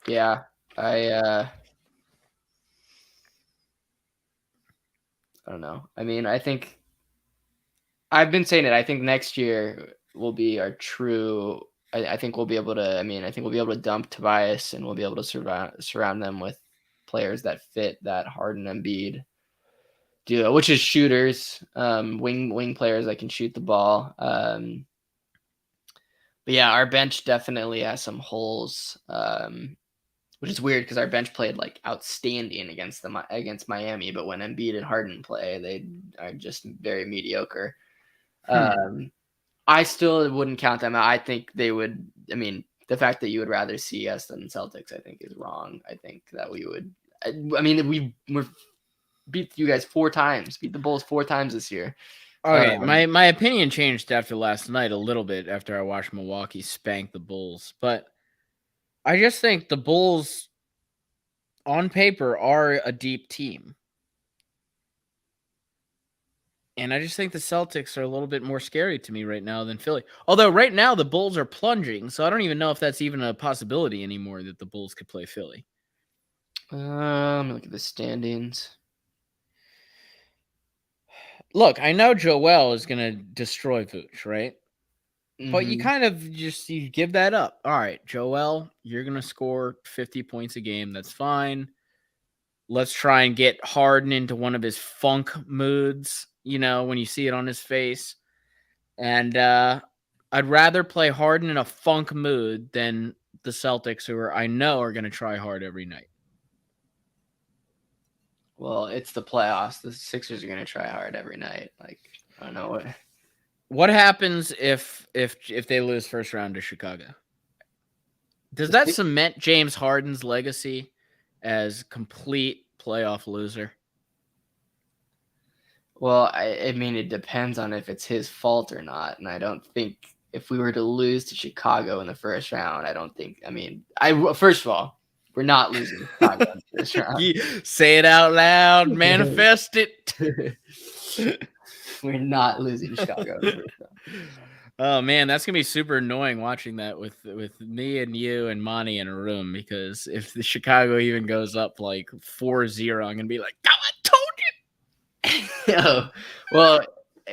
Yeah, I don't know. I mean, I think I've been saying it. I think next year will be our true. I think we'll be able to. I mean, I think we'll be able to dump Tobias, and we'll be able to surround them with players that fit that Harden Embiid duo, which is shooters, wing players that can shoot the ball. But yeah, our bench definitely has some holes, which is weird because our bench played like outstanding against Miami, but when Embiid and Harden play, they are just very mediocre. I still wouldn't count them out. I think they would. I mean, the fact that you would rather see us than Celtics, I think, is wrong. I think that we would. I mean, we beat you guys 4 times, beat the Bulls 4 times this year.
Okay, my opinion changed after last night a little bit after I watched Milwaukee spank the Bulls, but I just think the Bulls, on paper, are a deep team. And I just think the Celtics are a little bit more scary to me right now than Philly. Although right now the Bulls are plunging, so I don't even know if that's even a possibility anymore that the Bulls could play Philly.
Look at the standings.
Look, I know Joel is going to destroy Vooch, right? But you
Mhm.
kind of you give that up. All right, Joel, you're going to score 50 points a game. That's fine. Let's try and get Harden into one of his funk moods, when you see it on his face. And I'd rather play Harden in a funk mood than the Celtics, who I know are going to try hard every night.
Well, it's the playoffs. The Sixers are going to try hard every night. Like, I don't know
what happens if they lose first round to Chicago. Does that cement James Harden's legacy as complete playoff loser?
Well, I mean, it depends on if it's his fault or not. And I don't think if we were to lose to Chicago in the first round, first of all, we're not losing to Chicago in the first round.
Say it out loud, manifest it.
We're not losing to Chicago in the first round.
Oh man, that's gonna be super annoying watching that with me and you and Monty in a room, because if the Chicago even goes up like 4-0, I'm gonna be like, "Oh, I told
you." Well,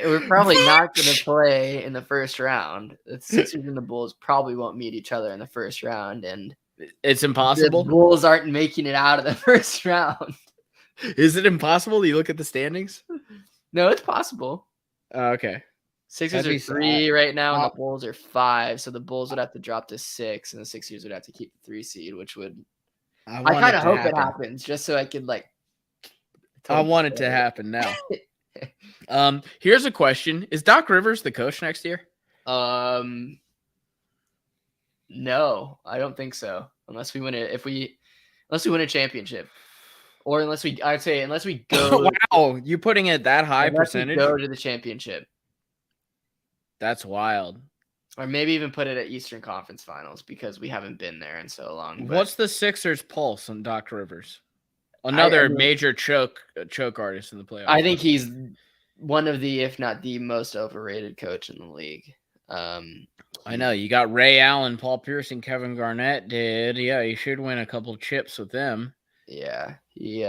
we're probably not going to play in the first round. The Sixers and the Bulls probably won't meet each other in the first round, and
it's impossible.
The Bulls aren't making it out of the first round.
Is it impossible? Do you look at the standings?
No, it's possible.
Okay.
Sixers are 3 right now, and the Bulls are 5. So the Bulls would have to drop to 6, and the Sixers would have to keep the 3 seed, which would. I kind of hope it happens, just so I could like.
I want it to happen now. Here's a question: is Doc Rivers the coach next year?
No, I don't think so. Unless we win it, unless we win a championship, or unless we go.
Wow, you putting it that high percentage?
Go to the championship.
That's wild.
Or maybe even put it at Eastern Conference Finals, because we haven't been there in so long.
What's the Sixers' pulse on Doc Rivers? Another major choke artist in the playoffs.
I think he's one of the, if not the most overrated coach in the league.
I know you got Ray Allen, Paul Pierce, and Kevin Garnett. You should win a couple chips with them.
Yeah, he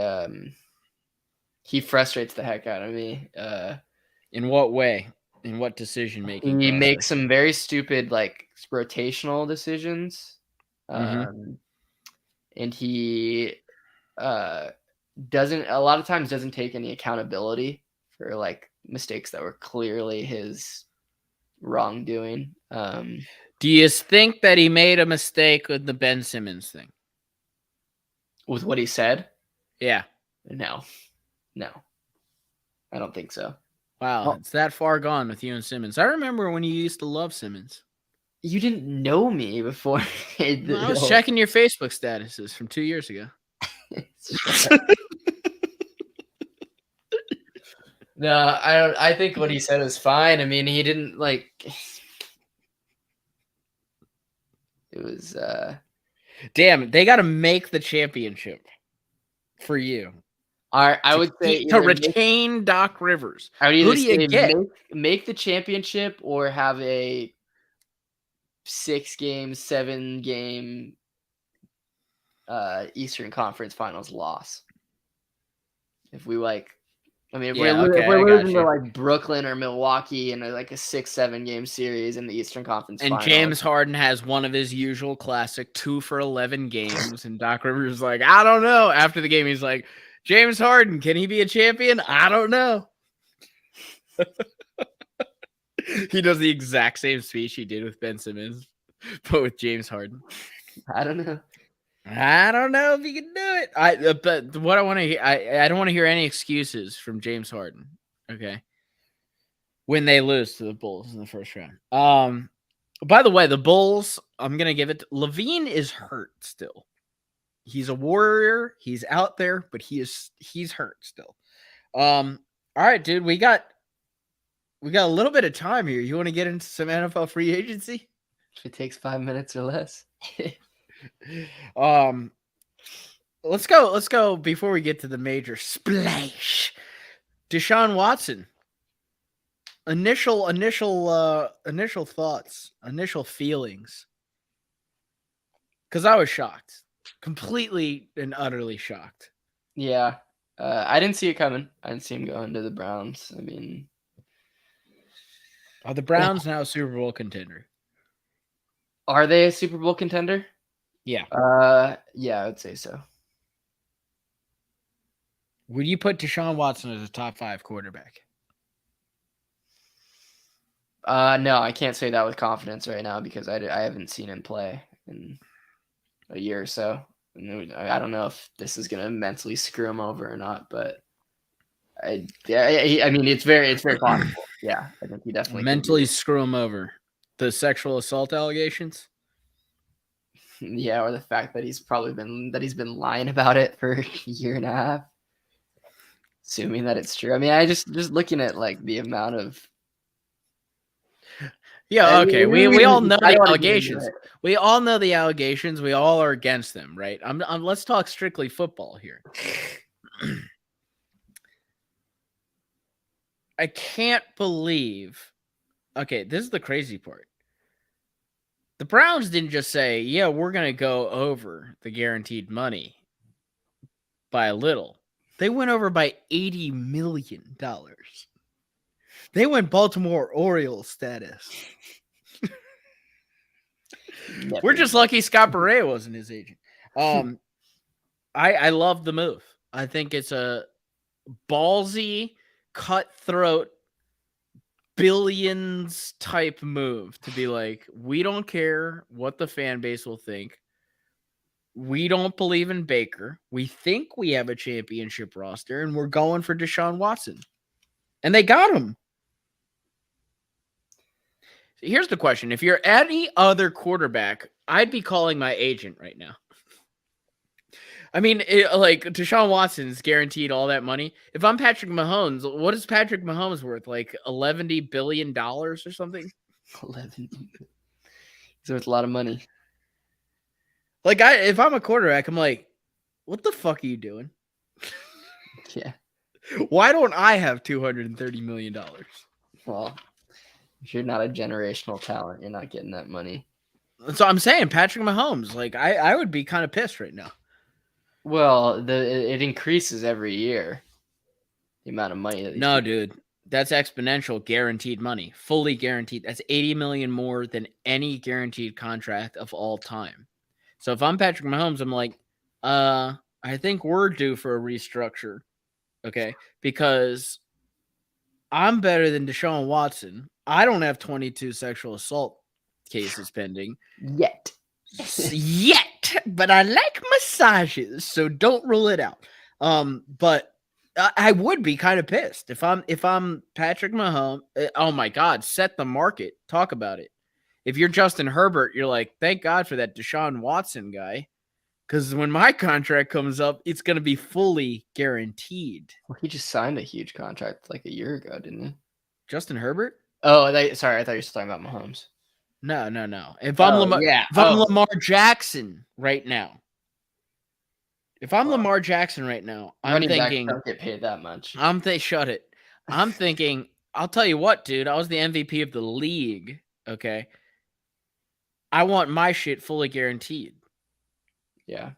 frustrates the heck out of me.
In what way? In what decision making?
He makes some very stupid like rotational decisions, and he doesn't take any accountability for like mistakes that were clearly his wrongdoing.
Do you think that he made a mistake with the Ben Simmons thing?
With what he said?
Yeah.
No, I don't think so.
Wow, it's that far gone with you and Simmons. I remember when you used to love Simmons.
You didn't know me before.
I was checking your Facebook statuses from 2 years ago.
No, I think what he said was fine. I mean, he didn't like. It was.
Damn, they got to make the championship for you.
I would say
to retain Doc Rivers.
I would either say make the championship or have a 6-game, 7-game Eastern Conference Finals loss. If we like, I mean, if we're losing to like Brooklyn or Milwaukee in like a 6-7 game series in the Eastern Conference
and
Finals.
James Harden has one of his usual classic 2 for 11 games, and Doc Rivers is like, I don't know. After the game, he's like, James Harden, can he be a champion? I don't know. He does the exact same speech he did with Ben Simmons, but with James Harden.
I don't know.
I don't know if he can do it. But what I want to hear, I don't want to hear any excuses from James Harden. Okay, when they lose to the Bulls in the first round. By the way, the Bulls, I'm gonna give it. Levine is hurt still. He's a warrior. He's out there, but he's hurt still. All right, dude, we got a little bit of time here. You want to get into some NFL free agency?
If it takes 5 minutes or less.
Let's go before we get to the major splash. Deshaun Watson initial thoughts, initial feelings. Because I was shocked, completely and utterly shocked.
Yeah, I didn't see it coming. I didn't see him going to the Browns. I mean,
Are the Browns now a Super Bowl contender?
are they a Super Bowl contender?
Yeah.
Yeah, I would say so.
Would you put Deshaun Watson as a top 5 quarterback?
No, I can't say that with confidence right now because I haven't seen him play in a year or so. And I don't know if this is gonna mentally screw him over or not, but I mean it's very possible. Yeah, I think he definitely could
Mentally screw him over. The sexual assault allegations?
yeah, or the fact that he's been lying about it for a year and a half. Assuming that it's true. I mean, I just looking at like the amount of
Yeah, okay. We all know
I
the
don't wanna get into
allegations.
it.
We all know the allegations. We all are against them, right? Let's talk strictly football here. I can't believe. Okay, this is the crazy part. The Browns didn't just say, "Yeah, we're going to go over the guaranteed money by a little." They went over by $80 million. They went Baltimore Orioles status. We're just lucky Scott Barrea wasn't his agent. I love the move. I think it's a ballsy, cutthroat, billions type move to be like, we don't care what the fan base will think. We don't believe in Baker. We think we have a championship roster, and we're going for Deshaun Watson. And they got him. Here's the question. If you're any other quarterback, I'd be calling my agent right now. I mean, like Deshaun Watson's guaranteed all that money. If I'm Patrick Mahomes, what is Patrick Mahomes worth? Like $11 billion or something?
11. He's worth a lot of money.
Like, if I'm a quarterback, I'm like, what the fuck are you doing?
Yeah.
Why don't I have $230 million?
Well, if you're not a generational talent, you're not getting that money.
So I'm saying Patrick Mahomes, like I would be kind of pissed right now.
Well, it increases every year. The amount of money that
No, dude. That's exponential guaranteed money. Fully guaranteed. That's $80 million more than any guaranteed contract of all time. So if I'm Patrick Mahomes, I'm like, I think we're due for a restructure. Okay? Because I'm better than Deshaun Watson. I don't have 22 sexual assault cases pending.
Yet.
But I like massages, so don't rule it out. But I would be kind of pissed if I'm Patrick Mahomes. Oh my God, set the market. Talk about it. If you're Justin Herbert, you're like, thank God for that Deshaun Watson guy, because when my contract comes up, it's going to be fully guaranteed.
Well, he just signed a huge contract like a year ago, didn't he?
Justin Herbert?
Oh, sorry, I thought you were talking about Mahomes.
No. If I'm Lamar Jackson right now, Lamar Jackson right now, I'm thinking
don't get paid that much.
Shut it. I'm thinking, I'll tell you what, dude. I was the MVP of the league. Okay. I want my shit fully guaranteed.
Yeah.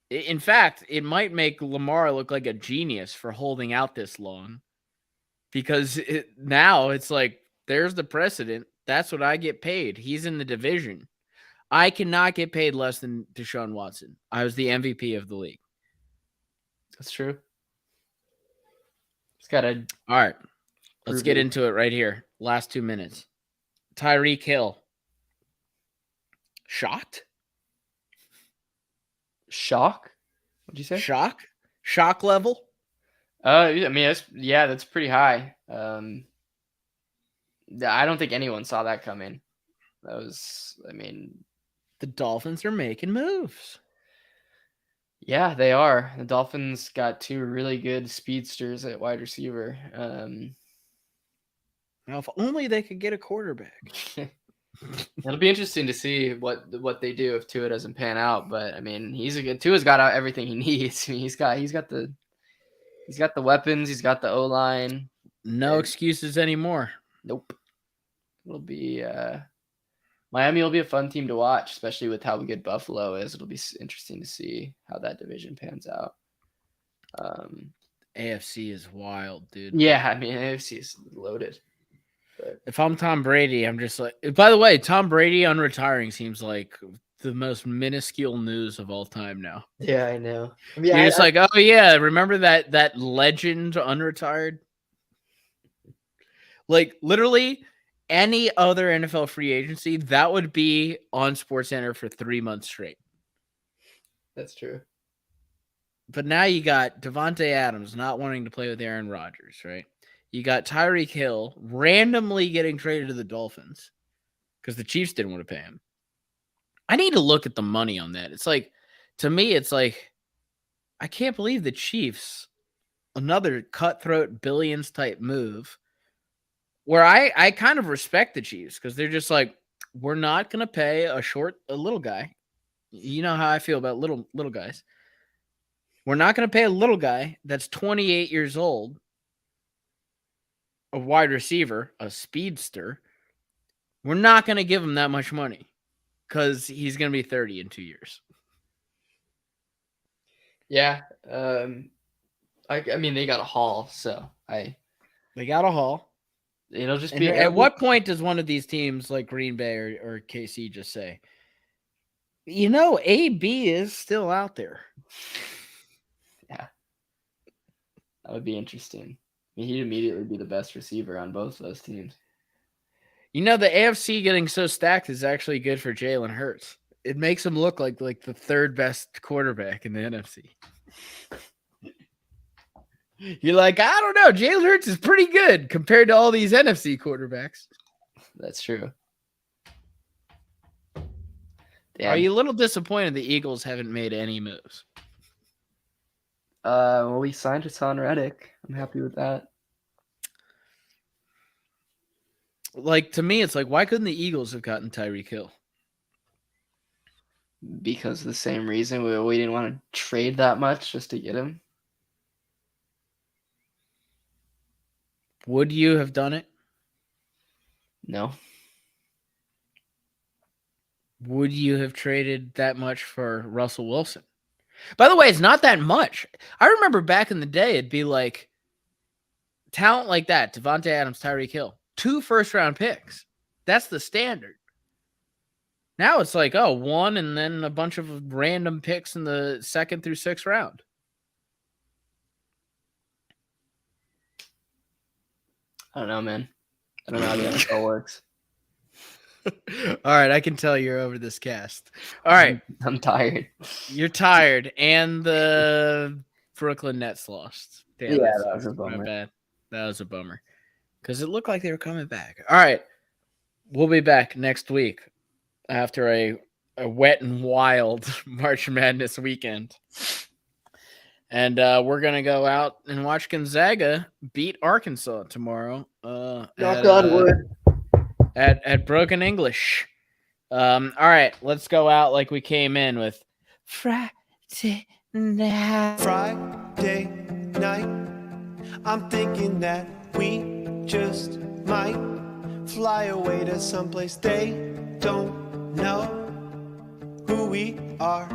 In fact, it might make Lamar look like a genius for holding out this long, because now it's like, there's the precedent. That's what I get paid. He's in the division. I cannot get paid less than Deshaun Watson. I was the MVP of the league.
That's true. It's got to.
All right. Let's get into it right here. Last 2 minutes. Tyreek Hill. Shocked?
Shock? What'd you say?
Shock level?
I mean, that's pretty high. I don't think anyone saw that coming.
The Dolphins are making moves.
Yeah, they are. The Dolphins got 2 really good speedsters at wide receiver.
Now, if only they could get a quarterback.
It'll be interesting to see what they do if Tua doesn't pan out. But I mean, Tua's got everything he needs. I mean, he's got the weapons. He's got the O-line.
No excuses anymore.
Nope. It'll be Miami will be a fun team to watch, especially with how good Buffalo is. It'll be interesting to see how that division pans out.
AFC is wild, dude.
Yeah, I mean, AFC is loaded. But
if I'm Tom Brady, I'm just like, by the way, Tom Brady unretiring seems like the most minuscule news of all time now.
Yeah, I know. I
mean, you're just like, oh yeah, remember that legend unretired? Like literally any other NFL free agency, that would be on SportsCenter for 3 months straight.
That's true.
But now you got Devontae Adams not wanting to play with Aaron Rodgers, right? You got Tyreek Hill randomly getting traded to the Dolphins because the Chiefs didn't want to pay him. I need to look at the money on that. It's like, to me, it's like, I can't believe the Chiefs, another cutthroat billions type move, where I kind of respect the Chiefs because they're just like, we're not going to pay a little guy. You know how I feel about little guys. We're not going to pay a little guy that's 28 years old, a wide receiver, a speedster. We're not going to give him that much money because he's going to be 30 in 2 years.
Yeah. I mean, they got a haul, so
they got a haul.
It'll just be.
At what point does one of these teams like Green Bay or KC just say, you know, AB is still out there?
Yeah. That would be interesting. I mean, he'd immediately be the best receiver on both of those teams.
You know, the AFC getting so stacked is actually good for Jalen Hurts. It makes him look like the third best quarterback in the NFC. You're like, I don't know. Jalen Hurts is pretty good compared to all these NFC quarterbacks.
That's true.
Damn. Are you a little disappointed the Eagles haven't made any moves?
Well, we signed Hassan Reddick. I'm happy with that.
Like, to me, it's like, why couldn't the Eagles have gotten Tyreek Hill?
Because of the same reason we didn't want to trade that much just to get him.
Would you have done it?
No.
Would you have traded that much for Russell Wilson? By the way, it's not that much. I remember back in the day, it'd be like talent like that, Devontae Adams, Tyreek Hill, 2 first-round picks. That's the standard. Now it's like, 1 and then a bunch of random picks in the 2nd through 6th round.
I don't know, man. I don't know how the NFL works.
All right, I can tell you're over this cast. All right.
I'm tired.
You're tired, and the Brooklyn Nets lost. Damn,
yeah, that was a bummer.
My bad. That was a bummer. Because it looked like they were coming back. All right. We'll be back next week after a wet and wild March Madness weekend. And we're going to go out and watch Gonzaga beat Arkansas tomorrow.
Knock on wood.
At Broken English. All right, let's go out like we came in with Friday night.
Friday night, I'm thinking that we just might fly away to someplace they don't know who we are.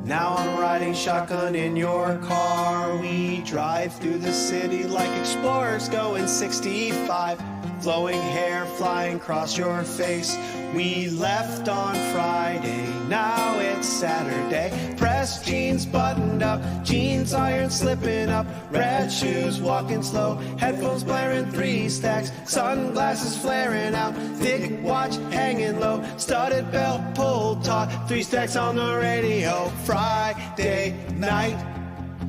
Now I'm riding shotgun in your car. We drive through the city like explorers going 65. Flowing hair flying across your face. We left on Friday, now it's Saturday. Pressed jeans buttoned up, jeans iron slipping up. Red shoes walking slow, headphones blaring 3 stacks. Sunglasses flaring out, thick watch hanging low. Studded belt pulled taut, 3 stacks on the radio. Friday night,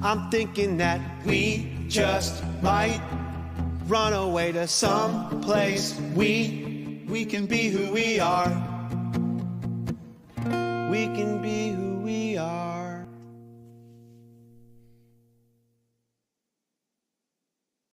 I'm thinking that we just might run away to some place we can be who we are. We can be who we are.